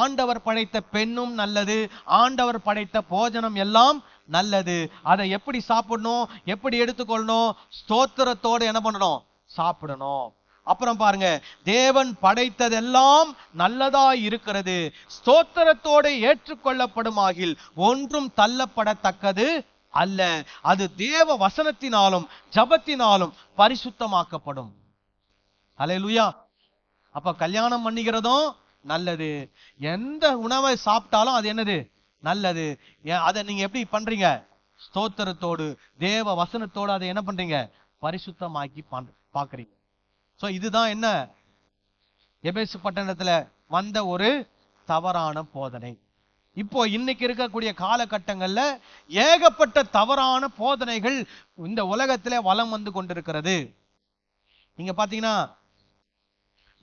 ஆண்டவர் படைத்த பெண்ணும் நல்லது, ஆண்டவர் படைத்த போஜனம் எல்லாம் நல்லது. அதை எப்படி சாப்பிடணும், எப்படி எடுத்துக்கொள்ளணும்? ஸ்தோத்திரத்தோடு என்ன பண்ணணும்? சாப்பிடணும். அப்புறம் பாருங்க, தேவன் படைத்ததெல்லாம் நல்லதாய் இருக்கிறது, ஸ்தோத்திரத்தோட ஏற்றுக்கொள்ளப்படுமாகில் ஒன்றும் தள்ளப்படத்தக்கது அல்ல, அது தேவ வசனத்தினாலும் ஜபத்தினாலும் பரிசுத்தமாக்கப்படும். அல்லேலூயா. அப்ப கல்யாணம் பண்ணிக்கிறதும் நல்லது, எந்த உணவை சாப்பிட்டாலும் அது என்னது? நல்லது. அதை நீங்க எப்படி பண்றீங்க? ஸ்தோத்திரத்தோடு தேவ வசனத்தோடு அதை என்ன பண்றீங்க? பரிசுத்தமாக்கி பாக்குறீங்க. சோ இதுதான் என்ன எபேசு பட்டணத்துல வந்த ஒரு தவறான போதனை. இப்போ இன்னைக்கு இருக்கக்கூடிய காலகட்டங்கள்ல ஏகப்பட்ட தவறான போதனைகள் இந்த உலகத்துல வலம் வந்து கொண்டிருக்கிறது. நீங்க பாத்தீங்கன்னா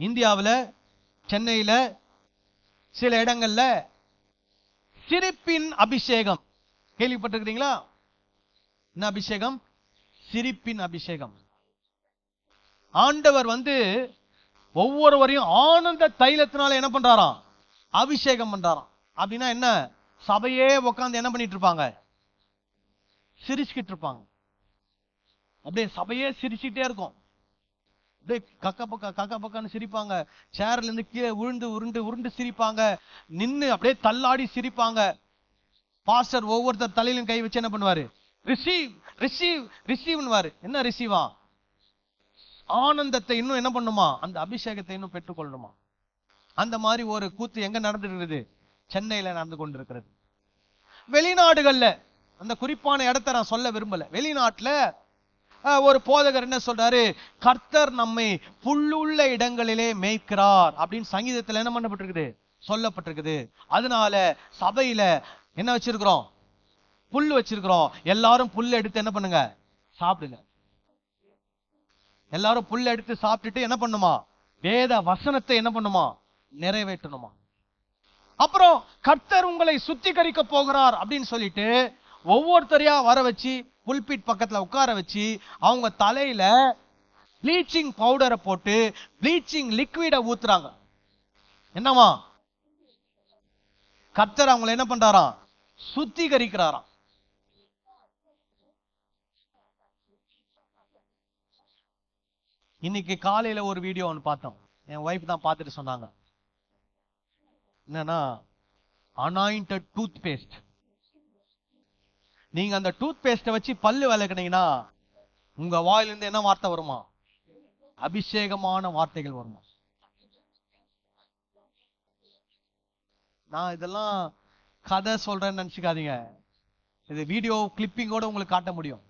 இந்தியாவில் சென்னையில சில இடங்கள்ல சிரிப்பின் அபிஷேகம் கேள்விப்பட்டிருக்கிறீங்களா? என்ன அபிஷேகம்? சிரிப்பின் அபிஷேகம். ஆண்டவர் ஒவ்வொருவரையும் ஆனந்த தைலத்தினால என்ன பண்றாராம்? அபிஷேகம் பண்றாராம். அப்படின்னா என்ன? சபையே உட்கார்ந்து என்ன பண்ணிட்டு இருப்பாங்க? சிரிச்சுக்கிட்டு இருப்பாங்க. அப்படியே சபையே சிரிச்சுட்டே இருக்கும். அப்படியே கக்க பக்கான்னு சிரிப்பாங்க. சேர்ல இருந்து கீழே உருண்டு உருண்டு உருண்டு சிரிப்பாங்க. நின்னு அப்படியே தள்ளாடி சிரிப்பாங்க. பாஸ்டர் ஒவ்வொருத்தர் தலையிலும் கை வச்சு என்ன பண்ணுவாரு? ரிசீவ் ரிசீவ் ரிசீவ்னுவாரு. என்ன ரிசீவா? ஆனந்தத்தை இன்னும் என்ன பண்ணுமா? அந்த அபிஷேகத்தை இன்னும் பெற்றுக்கொள்ளணுமா? அந்த மாதிரி ஒரு கூத்து எங்க நடந்துருக்கிறது? சென்னையில நடந்து கொண்டிருக்கிறது. வெளிநாடுகள்ல, அந்த குறிப்பான இடத்தை நான் சொல்ல விரும்பல, வெளிநாட்டுல ஒரு போதகர் என்ன சொல்றாரு? கர்த்தர் நம்மை புல்லுள்ள இடங்களிலே மேய்க்கிறார் அப்படின்னு சங்கீதத்துல என்ன பண்ணப்பட்டிருக்குது? சொல்லப்பட்டிருக்குது. அதனால சபையில என்ன வச்சிருக்கிறோம்? புல் வச்சிருக்கிறோம். எல்லாரும் புல் எடுத்து என்ன பண்ணுங்க? சாப்பிடுங்க. எல்லாரும் புல் எடுத்து சாப்பிட்டுட்டு என்ன பண்ணுமா? வேத வசனத்தை என்ன பண்ணுமா? நிறைவேற்றணுமா. அப்புறம் கர்த்தர் உங்களை சுத்திகரிக்க போகிறார் அப்படின்னு சொல்லிட்டு ஒவ்வொருத்தரையா வர வச்சு புல்பிட் பக்கத்துல உட்கார வச்சு அவங்க தலையில ப்ளீச்சிங் பவுடரை போட்டு ப்ளீச்சிங் லிக்விட ஊத்துறாங்க. என்னவா? கர்த்தர் அவங்களை என்ன பண்றாராம்? சுத்திகரிக்கிறாராம். இன்னைக்கு காலையில ஒரு வீடியோ ஒன்று பார்த்தோம். என் ஒய்ஃப் தான் பார்த்துட்டு சொன்னாங்க. என்னன்னா, அனாயிண்டட் டூத் பேஸ்ட். நீங்க அந்த டூத் பேஸ்ட வச்சு பல்லு விளக்குனீங்கன்னா உங்க வாயிலிருந்து என்ன வார்த்தை வருமா? அபிஷேகமான வார்த்தைகள் வருமா? நான் இதெல்லாம் கதை சொல்றேன்னு நினைச்சுக்காதீங்க. இது வீடியோ கிளிப்பிங்கோட உங்களுக்கு காட்ட முடியும்.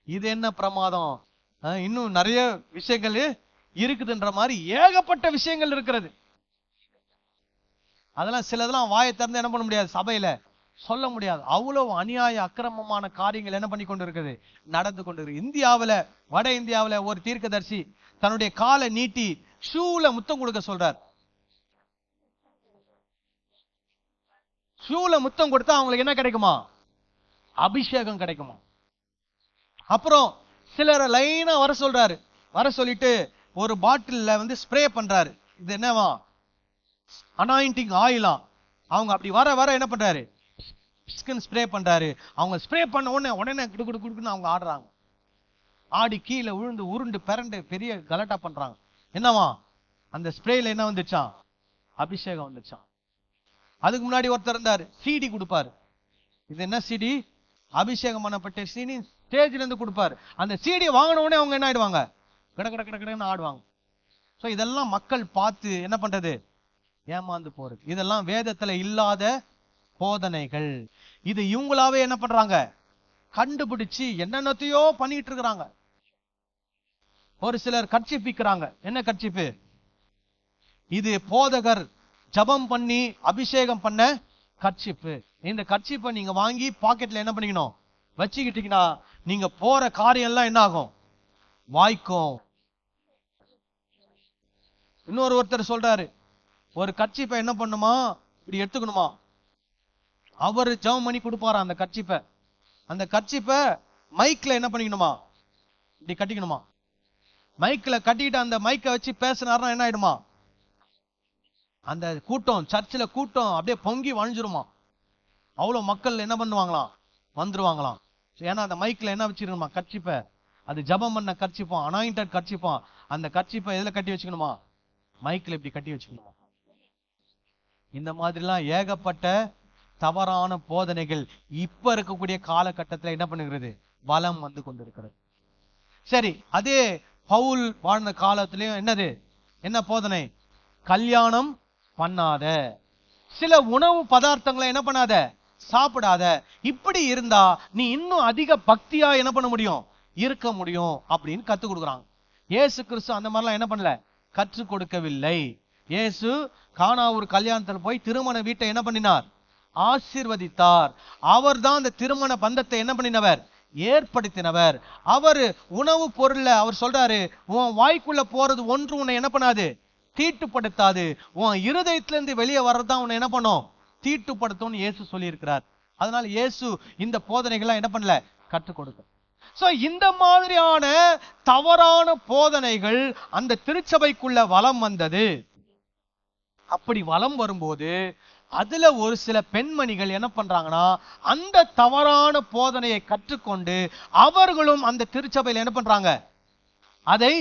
இது என்ன பிரமாதம், இன்னும் நிறைய விஷயங்கள் இருக்குதுன்ற மாதிரி ஏகப்பட்ட விஷயங்கள் இருக்கிறது. அதெல்லாம் சிலதெல்லாம் வாயை திறந்து என்ன பண்ண முடியாது, சபையில சொல்ல முடியாது. அவ்வளவு அநியாய அக்கிரமமான காரியங்கள் என்ன பண்ணி கொண்டு இருக்குது? நடந்து கொண்டு இருக்கு. இந்தியாவில, வட இந்தியாவில ஒரு தீர்க்கதரிசி தன்னுடைய காலை நீட்டி ஷூல முத்தம் கொடுக்க சொல்றார். ஷூல முத்தம் கொடுத்தா அவங்களுக்கு என்ன கிடைக்குமா? அபிஷேகம் கிடைக்குமா. அப்புறம் சிலரை லைனா வர சொல்றாரு. வர சொல்லிட்டு ஒரு பாட்டில்ல ஸ்ப்ரே பண்றாரு. இது என்னவா? அனாயிண்டிங் ஆயிலாம். அவங்க அப்படி வர வர என்ன பண்றாரு? ஸ்ப்ரே பண்றாரு. அவங்க ஸ்ப்ரே பண்ண உடனே குடுக்குன்னு அவங்க ஆடுறாங்க. ஆடி கீழே விழுந்து உருண்டு பிறண்டு பெரிய கலட்டா பண்றாங்க. என்னவா? அந்த ஸ்ப்ரேல என்ன வந்துச்சான்? அபிஷேகம் வந்துச்சான். அதுக்கு முன்னாடி ஒருத்தர் இருந்தாரு, சிடி கொடுப்பாரு. இது என்ன சிடி? அபிஷேகம் பண்ணப்பட்ட சிடி. ஸ்டேஜ்ல இருந்து கொடுப்பாரு. அந்த சிடியை வாங்கின உடனே அவங்க என்ன ஆயிடுவாங்க? கடன்னு ஆடுவாங்க. சோ இதெல்லாம் மக்கள் பார்த்து என்ன பண்றது? ஏமாந்து போறது. இதெல்லாம் வேதத்துல இல்லாத போதனைகள். இது இவங்களாவே என்ன பண்றாங்க? கண்டுபிடிச்சு என்னென்னத்தையோ பண்ணிட்டு இருக்கிறாங்க. ஒரு சிலர் கர்ச்சிப்பிக்கிறாங்க. என்ன கர்ச்சிப்பு? இது போதகர் ஜபம் பண்ணி அபிஷேகம் பண்ண கர்ச்சிப்பு. இந்த கர்ச்சிப்பை நீங்க வாங்கி பாக்கெட்ல என்ன பண்ணிக்கணும்? வச்சுக்கிட்டீங்கன்னா நீங்க போற காரியம் எல்லாம் என்ன ஆகும்? வாய்க்கும். ஒருத்தர் சொல்றாரு, ஒரு கர்ச்சிப்பை என்ன பண்ணுமா? இப்படி எடுத்துக்கணுமா? அவர் ஜபம் பண்ணி கொடுப்பாரா அந்த கர்ச்சிப்பை. அந்த கர்ச்சிப்பை மைக்ல என்ன பண்ணிக்கணுமா? இப்படி கட்டிக்கணுமா? மைக்ல கட்டிட்டு அந்த மைக்கை வச்சு பேசினாருன்னா என்ன ஆயிடுமா? அந்த கூட்டம், சர்ச்சில் கூட்டம் அப்படியே பொங்கி வழிஞ்சிருமா. அவ்வளவு மக்கள் என்ன பண்ணுவாங்களாம்? வந்துருவாங்களாம். ஏன்னா அந்த மைக்ல என்ன வச்சிருக்கணுமா? கர்ச்சிப்பை அது ஜபம் பண்ண கர்ச்சிப்போம், அனாயிண்டட் கர்ச்சிப்போம். அந்த கர்ச்சிப்பை எதுல கட்டி வச்சுக்கணுமா? மைக்கில் இப்படி கட்டி வச்சுக்கணுமா? இந்த மாதிரிலாம் ஏகப்பட்ட தவறான போதனைகள் இப்ப இருக்கக்கூடிய காலகட்டத்துல என்ன பண்ணுகிறது? வலம் வந்து கொண்டிருக்கிறது. சரி, அதே பவுல் வாழ்ந்த காலத்திலயும் என்ன போதனை? கல்யாணம் பண்ணாத, சில உணவு பதார்த்தங்களை என்ன பண்ணாத, சாப்பிடாத. இப்படி இருந்தா நீ இன்னும் அதிக பக்தியா என்ன பண்ண முடியும்? இருக்க முடியும் அப்படின்னு கத்து கொடுக்குறாங்க. இயேசு கிறிஸ்து அந்த மாதிரிலாம் என்ன பண்ணல, கற்றுக் கொடுக்கவில்லை. இயேசு கானா ஒரு கல்யாணத்தில் போய் திருமண வீட்டை என்ன பண்ணினார்? ஆசீர்வதித்தார். அவர் தான் அந்த திருமண பந்தத்தை என்ன பண்ணினவர்? ஏற்படுத்தினவர். அவர் உணவு பொருள்ல அவர் சொல்றாரு, உன் வாய்க்குள்ள போறது ஒன்று உன்னை என்ன பண்ணாது? தீட்டுப்படுத்தாது. உன் இருதயத்திலிருந்து வெளியே வர்றதுதான் உன்னை என்ன பண்ணும்? தீட்டுப்படுத்தும் இயேசு சொல்லி இருக்கிறார். அதனால இயேசு இந்த போதனைகள்லாம் என்ன பண்ணல, கற்றுக் கொடுக்க. சோ இந்த மாதிரியான தவறான போதனைகள் அந்த திருச்சபைக்குள்ள வலம் வந்தது. அப்படி வலம் வரும்போது அதுல ஒரு சில பெண்மணிகள் என்ன பண்றாங்கன்னா, அந்த தவறான போதனையை கற்றுக்கொண்டு அவர்களும் அந்த திருச்சபையில் என்ன பண்றாங்க, அதை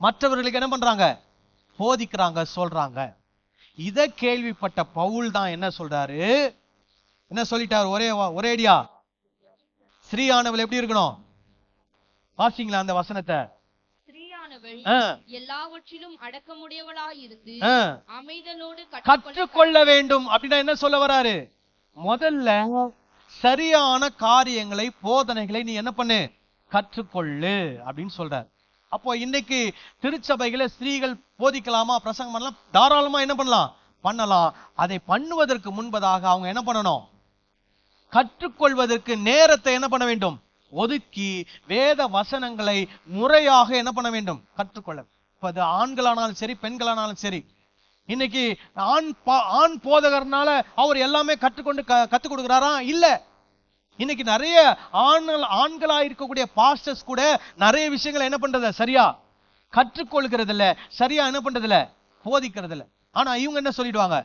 மற்றவர்களுக்கு என்ன பண்றாங்க, போதிக்கிறாங்க, சொல்றாங்க. இத கேள்விப்பட்ட பவுல் தான் என்ன சொல்றாரு, என்ன சொல்லிட்டார்? ஒரேடியா ஸ்ரீயானவள் எப்படி இருக்கணும்? வாசிங்களா அந்த வசனத்தை? எல்லாவற்றிலும் அடக்கமுடையவளாயிருந்து அமைதலோடு கற்றுக்கொள்ள வேண்டும். அப்படின்னா என்ன சொல்ல வராரு? முதல்ல சரியான காரியங்களை, போதனைகளை நீ என்ன பண்ணு, கற்றுக்கொள்ளு அப்படின்னு சொல்றார். அப்போ இன்னைக்கு திருச்சபைகளை ஸ்திரீகள் போதிக்கலாமா, பிரசங்கம் பண்ணலாம்? தாராளமா என்ன பண்ணலாம். அதை பண்ணுவதற்கு முன்பதாக அவங்க என்ன பண்ணணும்? கற்றுக்கொள்வதற்கு நேரத்தை என்ன பண்ண வேண்டும்? ஒதுக்கி வேத வசனங்களை முறையாக என்ன பண்ண வேண்டும்? கற்றுக்கொள்ள. இப்ப அது ஆண்களானாலும் சரி, பெண்களானாலும் சரி. இன்னைக்கு ஆண் போதகர்னால அவர் எல்லாமே கத்துக் கொடுக்கிறாரா? இல்ல. இன்னைக்கு நிறைய ஆண்களா இருக்கக்கூடிய பாஸ்டர்ஸ் கூட நிறைய விஷயங்களை என்ன பண்றது, சரியா கற்றுக்கொள்கிறது இல்ல, சரியா என்ன பண்றது இல்ல, போதிக்கிறது இல்ல. ஆனா இவங்க என்ன சொல்லிடுவாங்க,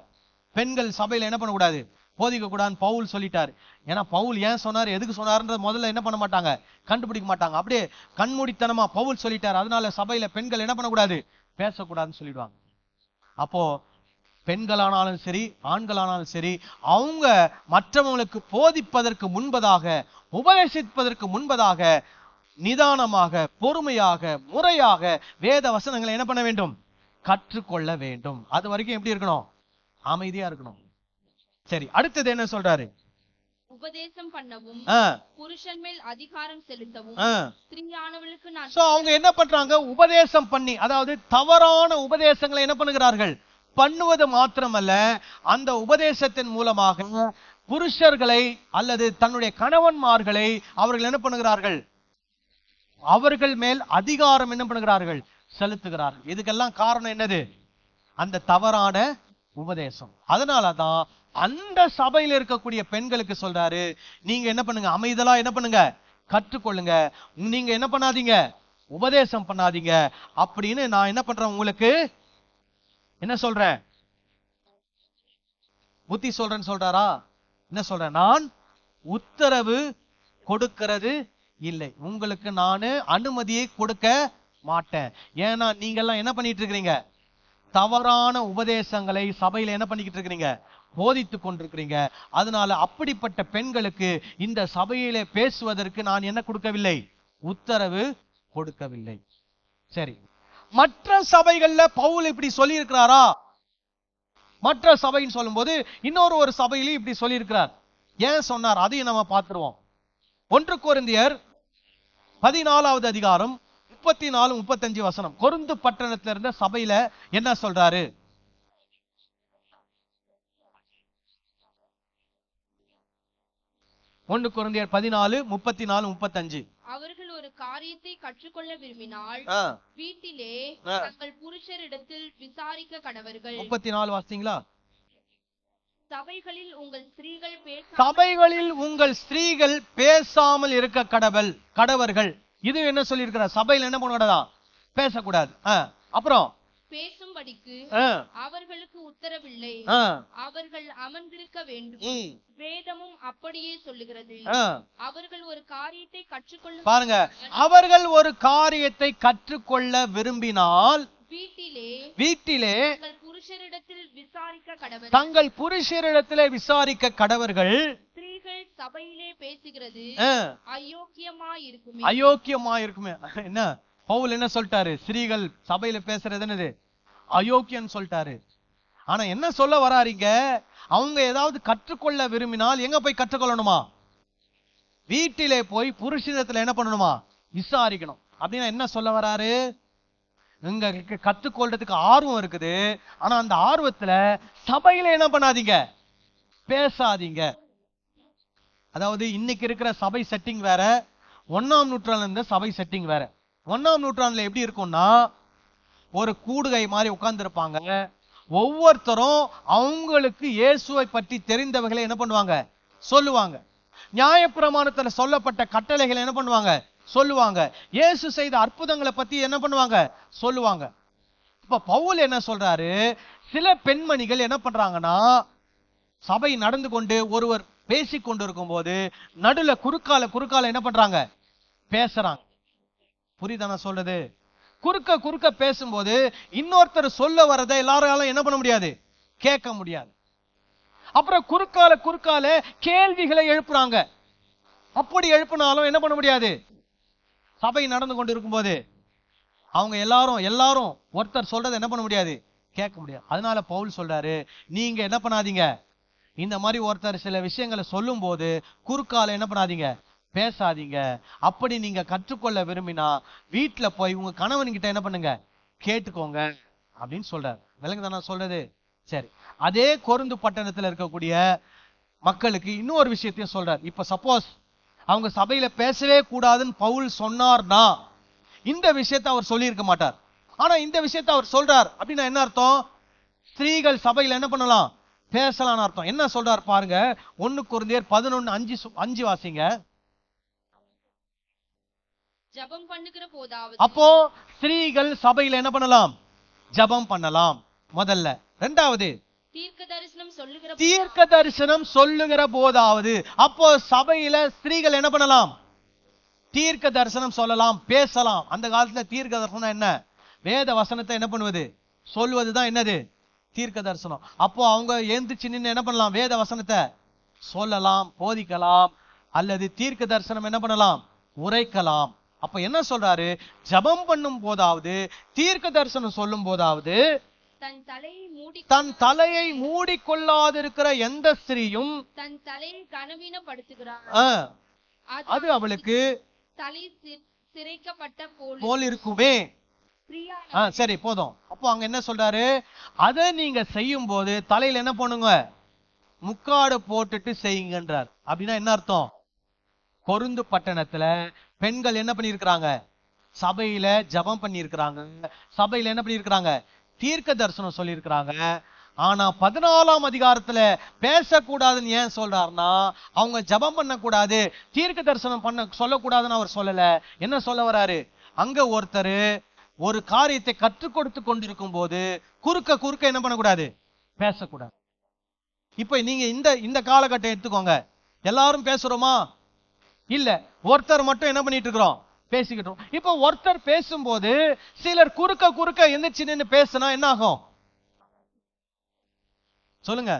பெண்கள் சபையில என்ன பண்ணக்கூடாது, போதிக்க கூடாதுன்னு பவுல் சொல்லிட்டாரு. ஏன்னா பவுல் ஏன் சொன்னார், எதுக்கு சொன்னாருன்றது முதல்ல என்ன பண்ண மாட்டாங்க, கண்டுபிடிக்க மாட்டாங்க. அப்படியே கண்மூடித்தனமா பவுல் சொல்லிட்டாரு, அதனால சபையில பெண்கள் என்ன பண்ணக்கூடாது, பேசக்கூடாதுன்னு சொல்லிடுவாங்க. அப்போ பெண்களானாலும் சரி, ஆண்களானாலும் சரி, அவங்க மற்றவங்களுக்கு போதிப்பதற்கு முன்பதாக, உபதேசிப்பதற்கு முன்பதாக நிதானமாக, பொறுமையாக, முறையாக வேத வசனங்களை என்ன பண்ண வேண்டும், கற்றுக்கொள்ள வேண்டும். அது வரைக்கும் எப்படி இருக்கணும், அமைதியா இருக்கணும். சரி, அடுத்தது என்ன சொல்றாரு? உபதேசம் பண்ணவும், புருஷன் மேல் அதிகாரம் செலுத்தவும் ஸ்திரீயானவளுக்கு நான். சோ அவங்க என்ன பண்றாங்க, உபதேசம் பண்ணி, அதாவது தவறான உபதேசங்களை என்ன பண்ணுகிறார்கள், பண்ணுவது மாத்திரமல்ல, அந்த உபதேசத்தின் மூலமாக புருஷர்களை அல்லது தன்னுடைய கணவன்மார்களை அவர்கள் என்ன பண்ணுகிறார்கள், அவர்கள் மேல் அதிகாரம் என்ன பண்ணுகிறார்கள், செலுத்துகிறார்கள். இதுக்கெல்லாம் காரணம் என்னது, அந்த தவறான உபதேசம். அதனாலதான் அந்த சபையில் இருக்கக்கூடிய பெண்களுக்கு சொல்றாரு, நீங்க என்ன பண்ணுங்க, அமைதலா என்ன பண்ணுங்க, கற்றுக்கொள்ளுங்க. நீங்க என்ன பண்ணாதீங்க, உபதேசம் பண்ணாதீங்க அப்படின்னு நான் என்ன பண்றேன், உங்களுக்கு என்ன சொல்றேன், புத்தி சொல்றேன்னு சொல்றாரா? என்ன சொல்றேன், நான் உத்தரவு கொடுக்கிறது இல்லை, உங்களுக்கு நானு அனுமதியை கொடுக்க மாட்டேன். ஏன்னா நீங்க எல்லாம் என்ன பண்ணிட்டு இருக்கிறீங்க, தவறான உபதேசங்களை சபையில என்ன பண்ணிக்கிட்டு இருக்கிறீங்க, போதித்து கொண்டிருக்கிறீங்க. அதனால அப்படிப்பட்ட பெண்களுக்கு இந்த சபையிலே பேசுவதற்கு நான் என்ன கொடுக்கவில்லை, உத்தரவு கொடுக்கவில்லை. சரி, மற்ற சபைகள்ல பவுல் இப்படி சொல்லி இருக்கிறாரா? மற்ற சபைன்னு சொல்லும் போது இன்னொரு சபையிலும் இப்படி சொல்லி இருக்கிறார். ஏன் சொன்னார், அதையும் நம்ம பார்த்துருவோம். 1 கொரிந்தியர் 14வது அதிகாரம் 34-35 வசனம். கொரிந்து பட்டணத்துல இருந்த சபையில என்ன சொல்றாரு? 1 கொரிந்தியர் 14:34-35. அவர்கள் ஒரு காரியத்தை கற்றுக்கொள்ள விரும்பினால் வீட்டிலே தங்கள் புருஷரிடத்தில் விசாரிக்க கடவர்கள். 34 வாசிங்களா? சபைகளில் உங்கள் ஸ்திரீகள் பேசாமல் இருக்க கடவர்கள். இது என்ன சொல்லி இருக்கிறார், சபையில் என்ன பண்ணக்கூடாதா, பேசக்கூடாது. அப்புறம் பேசும்படிக்கு அவர்களுக்கு உத்தரவில்லை, அவர்கள் அமர்ந்திருக்க வேண்டும். வேதமும் அப்படியே சொல்லுகிறது. அவர்கள் ஒரு காரியத்தை கற்றுக்கொள்ள, பாருங்க, அவர்கள் ஒரு காரியத்தை கற்றுக்கொள்ள விரும்பினால் வீட்டிலே புருஷரிடத்தில் விசாரிக்க கடவர்கள், தங்கள் புருஷரிடத்திலே விசாரிக்க கடவர்கள். ஸ்திரீகள் சபையிலே பேசுகிறது அயோக்கியமாயிருக்குமே. என்ன பவுல் என்ன சொல்லிட்டாரு? ஸ்திரீகள் சபையில பேசுறது என்னது? அயோக்கியம் சொல்லிட்டாரு. ஆனா என்ன சொல்ல வராருங்க? அவங்க ஏதாவது கற்றுக்கொள்ள விரும்பினால் எங்க போய் கற்றுக்கொள்ளணுமா? வீட்டிலே போய் புருஷனிடத்துல என்ன பண்ணணுமா? விசாரிக்கணும். அப்படின்னா என்ன சொல்ல வராரு? இங்க கற்றுக்கொள்றதுக்கு ஆர்வம் இருக்குது, ஆனா அந்த ஆர்வத்துல சபையில என்ன பண்ணாதீங்க, பேசாதீங்க. அதாவது இன்னைக்கு இருக்கிற சபை செட்டிங் வேற, 1ஆம் நூற்றாண்டுல இருந்த சபை செட்டிங் வேற. 1ஆம் நூற்றாண்டுல எப்படி இருக்கும்னா, ஒரு கூடுகை மாதிரி உட்கார்ந்து இருப்பாங்க. ஒவ்வொருத்தரும் அவங்களுக்கு இயேசுவை பற்றி தெரிந்தவர்களை என்ன பண்ணுவாங்க? சொல்லுவாங்க. நியாயப்பிரமாணத்துல சொல்லப்பட்ட கட்டளைகளை என்ன பண்ணுவாங்க? சொல்லுவாங்க. இயேசு செய்த அற்புதங்களை பத்தி என்ன பண்ணுவாங்க? சொல்லுவாங்க. இப்ப பவுல் என்ன சொல்றாரு? சில பெண்மணிகள் என்ன பண்றாங்கன்னா, சபை நடந்து கொண்டு ஒருவர் பேசிக் கொண்டு இருக்கும் போது நடுல குறுக்கால என்ன பண்றாங்க? பேசுறாங்க. புரியுதா நான் சொல்றது? குறுக்க பேசும்போது இன்னொருத்தர் சொல்ல வரதை எல்லாராலும் என்ன பண்ண முடியாது? கேட்க முடியாது. அப்புறம் குறுக்கால கேள்விகளை எழுப்புறாங்க. அப்படி எழுப்பினாலும் என்ன பண்ண முடியாது? சபை நடந்து கொண்டு இருக்கும் போது அவங்க எல்லாரும் ஒருத்தர் சொல்றதை என்ன பண்ண முடியாது? கேட்க முடியாது. அதனால பவுல் சொல்றாரு, நீங்க என்ன பண்ணாதீங்க, இந்த மாதிரி ஒருத்தர் சில விஷயங்களை சொல்லும் போது குறுக்கால என்ன பண்ணாதீங்க? பேசாதீங்க. அப்படி நீங்க கற்றுக்கொள்ள விரும்பினா வீட்டுல போய் உங்க கணவன் கிட்ட என்ன பண்ணுங்க? கேட்டுக்கோங்க அப்படின்னு சொல்றாரு. விளங்குதா நான் சொல்றது? சரி. அதே கொரிந்து பட்டணத்துல இருக்கக்கூடிய மக்களுக்கு இன்னொரு விஷயத்தையும் சொல்றாரு. இப்ப சப்போஸ் அவங்க சபையில பேசவே கூடாதுன்னு பவுல் சொன்னார்னா இந்த விஷயத்தை அவர் சொல்லி இருக்க மாட்டார். ஆனா இந்த விஷயத்தை அவர் சொல்றார் அப்படின்னா என்ன அர்த்தம்? ஸ்திரீகள் சபையில என்ன பண்ணலாம்? பேசலாம் அர்த்தம். என்ன சொல்றார் பாருங்க. 1 கொரிந்தியர் 11:5 வாசிங்க. ஜெபம் பண்ணுகிற போதாவது, அப்போ ஸ்திரீகள் சபையில என்ன பண்ணலாம்? ஜெபம் பண்ணலாம் முதல்ல. இரண்டாவது, தீர்க்க தரிசனம் சொல்லுகிற போதாவது. அப்போ சபையில ஸ்திரீகள் என்ன பண்ணலாம்? தீர்க்க தரிசனம் சொல்லலாம், பேசலாம். அந்த காலத்துல தீர்க்க தரிசனம் என்ன? வேத வசனத்தை என்ன பண்ணுவது? சொல்வதுதான் என்னது? தீர்க்க தரிசனம். அப்போ அவங்க எழுந்துச்சு நின்று என்ன பண்ணலாம்? வேத வசனத்தை சொல்லலாம், போதிக்கலாம், அல்லது தீர்க்க தரிசனம் என்ன பண்ணலாம்? உரைக்கலாம். அப்ப என்ன சொல்றாரு? ஜெபம் பண்ணும் போதாவது தீர்க்க தரிசனம் சொல்லும் போதாவது தன் தலையை மூடிக்கொள்ளாதிருக்கிற எந்த ஸ்திரீயும் தன் தலையை கனவீனப்படுத்துகிறார், அது அவளுக்கு தலை சிரைக்கப்பட்ட போல் இருக்குமே. சரி, போதும். அப்போ அங்க என்ன சொல்றாரு? அதை நீங்க செய்யும் போது தலையில என்ன பண்ணுங்க? முக்காடு போட்டுட்டு செய்யுங்கன்றார். அப்படின்னா என்ன அர்த்தம்? கொரிந்து பட்டணத்துல பெண்கள் என்ன பண்ணிருக்கிறாங்க? சபையில ஜெபம் பண்ணிருக்கிறாங்க. சபையில என்ன பண்ணிருக்கிறாங்க? தீர்க்க தரிசனம் சொல்லியிருக்கிறாங்க. ஆனா 14ஆம் அதிகாரத்துல பேசக்கூடாதுன்னு ஏன் சொல்றாருன்னா, அவங்க ஜெபம் பண்ணக்கூடாது, தீர்க்க தரிசனம் சொல்லக்கூடாதுன்னு அவர் சொல்லல. என்ன சொல்ல வராரு? அங்க ஒருத்தர் ஒரு காரியத்தை கற்றுக் கொடுத்து கொண்டிருக்கும் போது குறுக்க என்ன பண்ணக்கூடாது? பேசக்கூடாது. இப்ப நீங்க இந்த காலகட்டம் எடுத்துக்கோங்க. எல்லாரும் பேசுறோமா? இல்ல, ஒருத்தர் மட்டும் என்ன பண்ணிட்டு இருக்கிறோம்? பேசிக்கிட்டோம். இப்ப ஒருத்தர் பேசும்போது சிலர் குறுக்க எந்திரிச்சு நின்று பேசினா என்ன ஆகும்? சொல்லுங்க.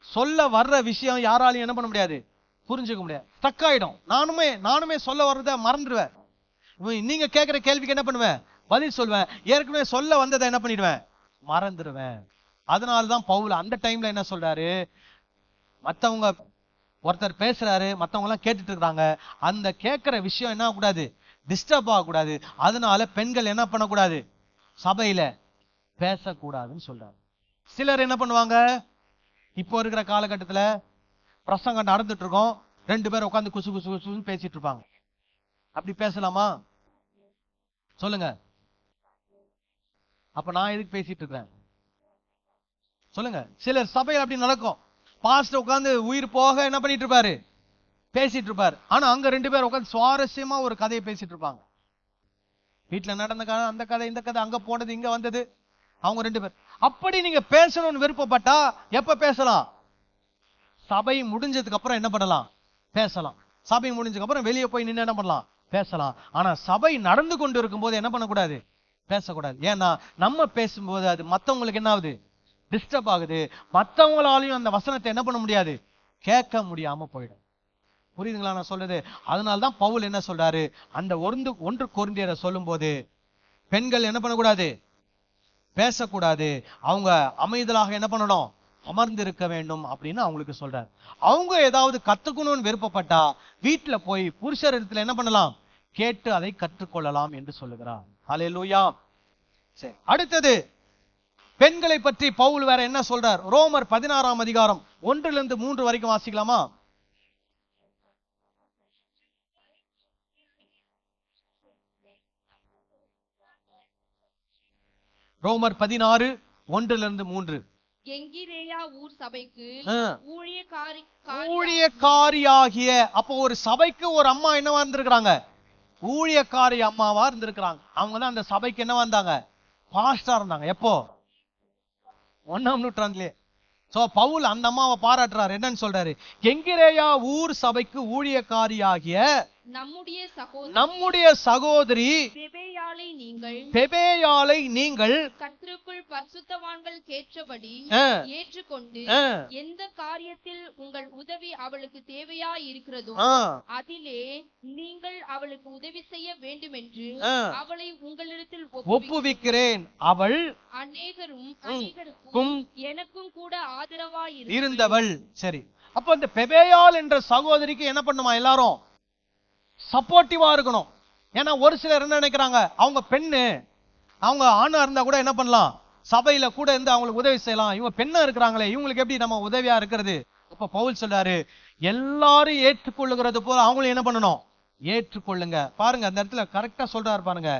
சொல்ல வர்ற விஷயம் யாராலையும் என்ன பண்ண முடியாது? புரிஞ்சுக்க முடியாது. ஸ்டக் ஆயிடும். நானுமே சொல்ல வர்றத மறந்துடுவேன். நீங்க கேட்கிற கேள்விக்கு என்ன பண்ணுவேன்? பதில் சொல்வேன். ஏற்கனவே சொல்ல வந்ததை என்ன பண்ணிடுவேன்? மறந்துடுவேன். அதனாலதான் பவுல் அந்த டைம்ல என்ன சொல்றாரு? மத்தவங்க ஒருத்தர் பேசுறாரு, மத்தவங்க எல்லாம் கேட்டுட்டு இருக்காங்க. அந்த கேட்கிற விஷயம் என்ன ஆகக்கூடாது? டிஸ்டர்ப் ஆகக்கூடாது. அதனால பெண்கள் என்ன பண்ணக்கூடாது? சபையில பேசக்கூடாதுன்னு சொல்றாரு. சிலர் என்ன பண்ணுவாங்க? இப்போ இருக்கிற காலகட்டத்துல பிரசங்கம் நடந்துட்டு இருக்கோம், 2 பேர் உட்காந்து குசு பேசிட்டு இருப்பாங்க. அப்படி பேசலாமா? சொல்லுங்க. அப்ப நான் எதுக்கு பேசிட்டு இருக்கிறேன்? சொல்லுங்க. சிலர் சபையில் அப்படி நடக்கும். பாஸ்டர் உட்கார்ந்து உயிர் போக என்ன பண்ணிட்டு இருப்பாரு? பேசிட்டு இருப்பாரு. ஆனா அங்க 2 பேர் உட்கார்ந்து சுவாரஸ்யமா ஒரு கதையை பேசிட்டு இருப்பாங்க. வீட்டுல நடந்த கதை, அந்த கதை, இந்த கதை, அங்க போனது, இங்க வந்தது. அவங்க 2 பேர். அப்படி நீங்க பேசணும்னு விருப்பப்பட்டா எப்ப பேசலாம்? சபை முடிஞ்சதுக்கு அப்புறம் என்ன பண்ணலாம்? பேசலாம். சபை முடிஞ்சதுக்கு அப்புறம் வெளியே போய் நின்று என்ன பண்ணலாம்? பேசலாம். ஆனா சபை நடந்து கொண்டு இருக்கும் போது என்ன பண்ணக்கூடாது? பேசக்கூடாது. ஏன்னா நம்ம பேசும்போது அது மத்தவங்களுக்கு என்ன ஆகுது? டிஸ்டர்ப் ஆகுது. மத்தவங்களாலையும் அந்த வசனத்தை என்ன பண்ண முடியாது? கேட்க முடியாம போயிடும். புரியுதுங்களா நான் சொல்றது? அதனால்தான் பவுல் என்ன சொல்றாரு, அந்த 1 கொரிந்தியரை சொல்லும் போது பெண்கள் என்ன பண்ணக்கூடாது? பேசக்கூடாது. அவங்க அமைதலாக என்ன பண்ணணும்? அமர்ந்து இருக்க வேண்டும் அப்படின்னு அவங்களுக்கு சொல்றாரு. அவங்க ஏதாவது கத்துக்கணும்னு விருப்பப்பட்டா வீட்டுல போய் புருஷர் இடத்துல என்ன பண்ணலாம்? கேட்டு அதை கற்றுக்கொள்ளலாம் என்று சொல்லுகிறார். ஹல்லேலூயா. சரி, அடுத்தது பெண்களை பற்றி பவுல் வேற என்ன சொல்றார்? ரோமர் 16ஆம் அதிகாரம் 1 - 3 வரைக்கும் வாசிக்கலாமா? ரோமர் 16 1 - 3. கெங்கிரேயா ஊர் சபைக்கு ஊழியக்காரியாகிய, அப்போ ஒரு சபைக்கு ஒரு அம்மா என்னவா இருந்திருக்கிறாங்க? ஊழியக்காரி அம்மாவா இருந்திருக்கிறாங்க. அவங்க தான் அந்த சபைக்கு என்ன வந்தாங்க? பாஸ்டரா இருந்தாங்க. எப்போ? 1ஆம் நூற்றாண்டுலயே. சோ பவுல் அந்த அம்மாவை பாராட்டுறாரு. என்னன்னு சொல்றாரு? கெங்கிரேயா ஊர் சபைக்கு ஊழியக்காரியாகிய நம்முடைய சகோதரி பெபேயாளை நீங்கள் கர்த்தருக்குள் பரிசுத்தவான்கள் கேற்றபடி ஏற்றுக்கொண்டு எந்த காரியத்தில் உங்கள் உதவி அவளுக்கு தேவையா இருக்கிறதோ அதிலே நீங்கள் அவளுக்கு உதவி செய்ய வேண்டும் என்று அவளை உங்களிடத்தில் ஒப்புவிக்கிறேன். அவள் அநேகருக்கும் எனக்கும் கூட ஆதரவா இருந்தவள். சரி, அப்ப இந்த பெபேயாள் என்ற சகோதரிக்கு என்ன பண்ணுமா? எல்லாரும் சப்போர்ட்டிவா இருக்கணும். ஏன்னா ஒரு சிலர் என்ன நினைக்கிறாங்க, அவங்க பெண்ணு, அவங்க ஆணா இருந்தா கூட என்ன பண்ணலாம்? சபையில கூட இருந்து அவங்களுக்கு உதவி செய்யலாம். இவங்க பெண்ணா இருக்கிறாங்களே, இவங்களுக்கு எப்படி நம்ம உதவியா இருக்கிறது? அப்ப பவுல் சொல்றாரு, எல்லாரும் ஏற்றுக்கொள்ளுகிறது போல அவங்களும் என்ன பண்ணணும்? ஏற்றுக்கொள்ளுங்க. பாருங்க அந்த இடத்துல கரெக்டா சொல்றாரு பாருங்க.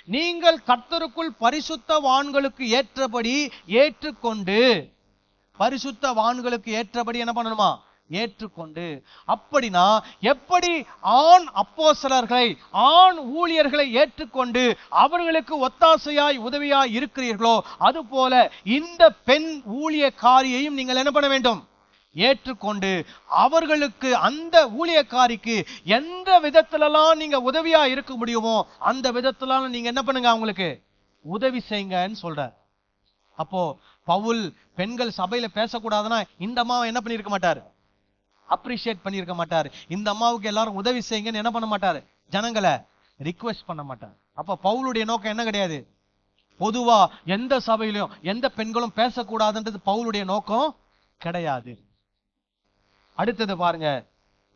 நீங்கள் கர்த்தருக்குள் பரிசுத்தவான்களுக்கு ஏற்றபடி ஏற்றுக்கொண்டு, பரிசுத்தவான்களுக்கு ஏற்றபடி என்ன பண்ணணுமா? ஏற்றுக்கொண்டு. அப்படின்னா எப்படி ஆண் அப்போஸ்தலர்களை, ஆண் ஊழியர்களை ஏற்றுக்கொண்டு அவர்களுக்கு ஒத்தாசையாய் உதவியாய் இருக்கிறீர்களோ, அது போல இந்த பெண் ஊழியக்காரியையும் நீங்கள் என்ன பண்ண வேண்டும்? ஏற்றுக்கொண்டு அவர்களுக்கு, அந்த ஊழியக்காரிக்கு எந்த விதத்திலெல்லாம் நீங்க உதவியா இருக்க முடியுமோ அந்த விதத்திலாம் நீங்க என்ன பண்ணுங்க? அவங்களுக்கு உதவி செய்யுங்கன்னு சொல்ற. அப்போ பவுல் பெண்கள் சபையில பேசக்கூடாதுன்னா இந்த அம்மாவை என்ன பண்ணிருக்க மாட்டாரு? அப்ரிஷியேட் பண்ணிருக்க மாட்டாரு. இந்த அம்மாவுக்கு எல்லாரும் உதவி செய்யுங்கன்னு என்ன பண்ண மாட்டாரு? ஜனங்களை ரிக்வெஸ்ட் பண்ண மாட்டார். அப்ப பவுலுடைய நோக்கம் என்ன கிடையாது? பொதுவா எந்த சபையிலும் எந்த பெண்களும் பேசக்கூடாதுன்றது பவுலுடைய நோக்கம் கிடையாது. அடுத்தது பாருங்க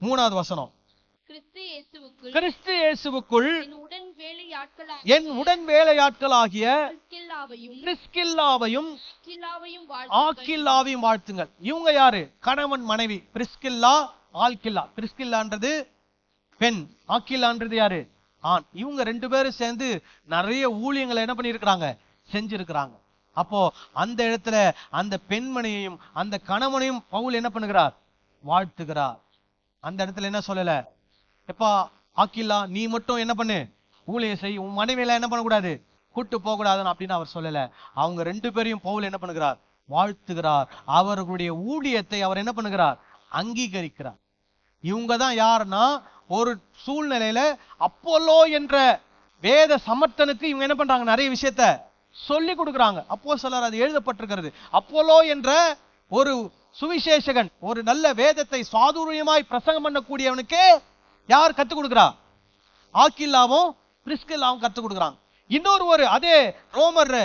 3வது வசனம். கிறிஸ்து இயேசுவுக்குள் என் உடன் வேலையாட்களாகிய பிரிஸ்கில்லாவையும் ஆக்கில்லாவையும் வாழ்த்துங்கள். இவங்க யாரு? கணவன் மனைவி. Priscilla, Aquila. பிரிஸ்கில்லான்றது பெண், ஆக்கில்லான்றது யாரு? ஆண். இவங்க 2 பேரும் சேர்ந்து நிறைய ஊழியங்களை என்ன பண்ணிருக்கிறாங்க? செஞ்சிருக்கிறாங்க. அப்போ அந்த இடத்துல அந்த பெண்மணியையும் அந்த கணவனையும் பவுல் என்ன பண்ணுகிறார்? வாழ்த்துகிறார். அந்த இடத்துல என்ன சொல்லல, எப்பா ஆக்கில்லா நீ மட்டும் என்ன பண்ணு, ஊழியம் செய், உன் மனைவியில என்ன பண்ணக்கூடாது, கூட்டு போக கூடாதுன்னு அப்படின்னு அவர் சொல்லல. அவங்க 2 பேரையும் பவுல் என்ன பண்ணுகிறார்? வாழ்த்துகிறார். அவர்களுடைய ஊழியத்தை அவர் என்ன பண்ணுகிறார்? அங்கீகரிக்கிறார். இவங்க தான் யாருன்னா, ஒரு சூழ்நிலையில அப்போலோ என்ற வேத சமர்த்தனுக்கு இவங்க என்ன பண்றாங்க? நிறைய விஷயத்த சொல்லி கொடுக்குறாங்க. அப்போஸ்தலர் அது எழுதப்பட்டிருக்கிறது. அப்போலோ என்ற ஒரு சுவிசேஷகன், ஒரு நல்ல வேதத்தை சாதுரியமாய் பிரசங்கம் பண்ணக்கூடியவனுக்கே யார் கத்துக் கொடுக்கிறா? ஆக்கில்லாவும் பிரிஸ்கில்லாவும் கத்துக் கொடுக்குறாங்க. இன்னொரு அதே ரோமர்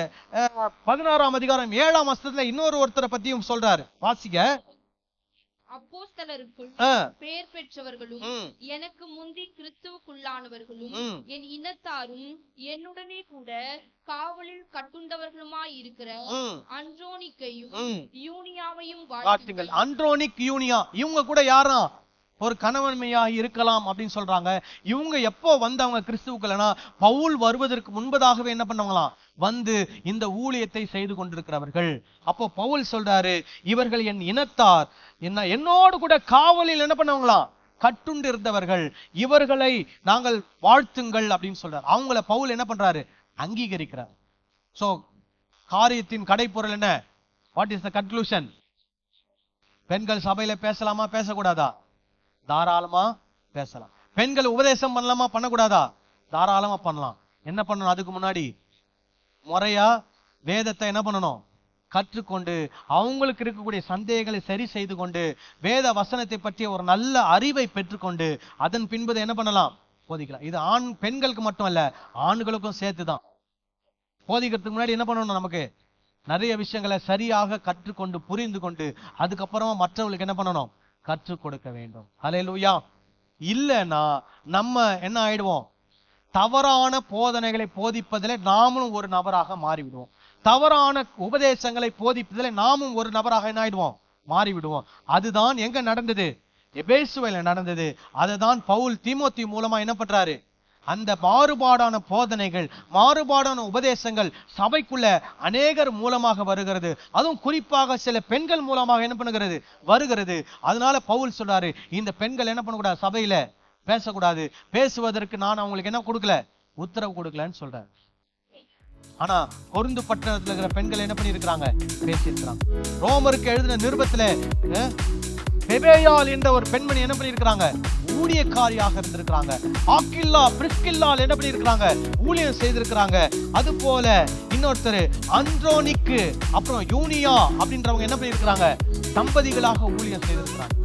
16ஆம் அதிகாரம் 7ஆம் வசனத்துல ஒருத்தரை பத்தியும் சொல்றாரு. வாசிக்க. அப்போஸ்தலருக்குள் பெயர் பெற்றவர்களும் எனக்கு முந்தி கிறிஸ்துவுக்குள்ளானவர்களும் என் இனத்தாரும் என்னுடனே கூட காவலில் கட்டுண்டவர்களுமாய் இருக்கிற அன்றோனிக்கையும் யூனியாவையும் வாழ்த்துங்கள். அன்றோனிக், யூனியா இவங்க கூட யாரா? ஒரு கணவன்மையாக இருக்கலாம் அப்படின்னு சொல்றாங்க. இவங்க எப்போ வந்தவங்க கிறிஸ்துவுக்குள்ளனா, பவுல் வருவதற்கு முன்பதாகவே என்ன பண்ணவங்களாம்? வந்து இந்த ஊழியத்தை செய்து கொண்டிருக்கிறவர்கள். அப்போ பவுல் சொல்றாரு, இவர்கள் என் இனத்தார், என்னோடு கூட காவலில் என்ன பண்ணவங்களாம்? கட்டுண்டு இருந்தவர்கள், இவர்களை நாங்கள் வாழ்த்துங்கள் அப்படின்னு சொல்றாரு. அவங்கள பவுல் என்ன பண்றாரு? அங்கீகரிக்கிறார். சோ காரியத்தின் கடைப்பொருள் என்ன? What is the conclusion? பெண்கள் சபையில பேசலாமா பேசக்கூடாதா? தாராளமா பேசலாம். பெண்கள் உபதேசம் பண்ணலாமா பண்ணக்கூடாதா? தாராளமா பண்ணலாம். என்ன பண்ணணும்? அதுக்கு முன்னாடி முறையா வேதத்தை என்ன பண்ணணும்? கற்றுக்கொண்டு அவங்களுக்கு இருக்கக்கூடிய சந்தேகங்களை சரி செய்து கொண்டு வேத வசனத்தை பற்றிய ஒரு நல்ல அறிவை பெற்றுக்கொண்டு அதன் பின்பு என்ன பண்ணலாம்? போதிக்கலாம். இது பெண்களுக்கு மட்டும் அல்ல, ஆண்களுக்கும் சேர்த்துதான். போதிக்கிறதுக்கு முன்னாடி என்ன பண்ணணும்? நமக்கு நிறைய விஷயங்களை சரியாக கற்றுக்கொண்டு புரிந்து கொண்டு அதுக்கப்புறமா மற்றவர்களுக்கு என்ன பண்ணணும்? கற்றுக் கொடுக்க வேண்டும். ஹல்லேலூயா. இல்லைன்னா நம்ம என்ன ஆயிடுவோம்? தவறான போதனைகளை போதிப்பதில் நாமும் ஒரு நபராக மாறிவிடுவோம். தவறான உபதேசங்களை போதிப்பதில் நாமும் ஒரு நபராக என்ன ஆயிடுவோம்? மாறிவிடுவோம். அதுதான் எங்க நடந்தது? எபேசுவில நடந்தது. அதுதான் பவுல் தீமோத்தி மூலமா என்ன பண்றாரு? அந்த மாறுபாடான போதனைகள், மாறுபாடான உபதேசங்கள் சபைக்குள்ள அநேகர் மூலமாக வருகிறது. அதுவும் குறிப்பாக சில பெண்கள் மூலமாக என்ன பண்ணுகிறது? வருகிறது. அதனால பவுல் சொல்றாரு, இந்த பெண்கள் என்ன பண்ணக்கூடாது? சபையில பேசக்கூடாது. பேசுவதற்கு நான் அவங்களுக்கு என்ன கொடுக்கல? உத்தரவு கொடுக்கலன்னு சொல்றாரு. ஆனா கொரிந்து பட்டணத்துல இருக்கிற பெண்கள் என்ன பண்ணி இருக்கிறாங்க? பேசியிருக்கிறாங்க. ரோமருக்கு எழுதின நிருபத்துல பெபேயாள் என்ற ஒரு பெண்மணி என்ன பண்ணி இருக்கிறாங்க? ஊழியக்காரியாக இருந்திருக்கிறாங்க. ஆக்கில்லா பிரிஸ்கில்லால் என்ன பண்ணி இருக்கிறாங்க? ஊழியம் செய்திருக்கிறாங்க. அது போல இன்னொருத்தர் அந்த்ரோனிக்கு அப்புறம் யூனியா அப்படின்றவங்க என்ன பண்ணி இருக்கிறாங்க? தம்பதிகளாக ஊழியம் செய்திருக்கிறாங்க.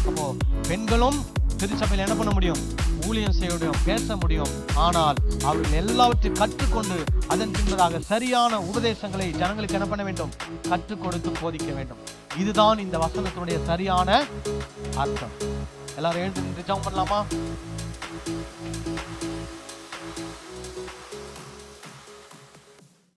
அப்போ பெண்களும் திருச்சபையில் என்ன பண்ண முடியும்? ஊழியம் செய்ய முடியும், பேச முடியும். ஆனால் அவர்கள் எல்லாவற்றையும் கற்றுக்கொண்டு அதன் பின்பதாக சரியான உபதேசங்களை ஜனங்களுக்கு என்ன பண்ண வேண்டும்? கற்றுக் கொடுத்து போதிக்க வேண்டும். இதுதான் இந்த வசனத்தினுடைய சரியான அர்த்தம். எல்லாரும் எழுந்து ஜெபம் பண்ணலாமா?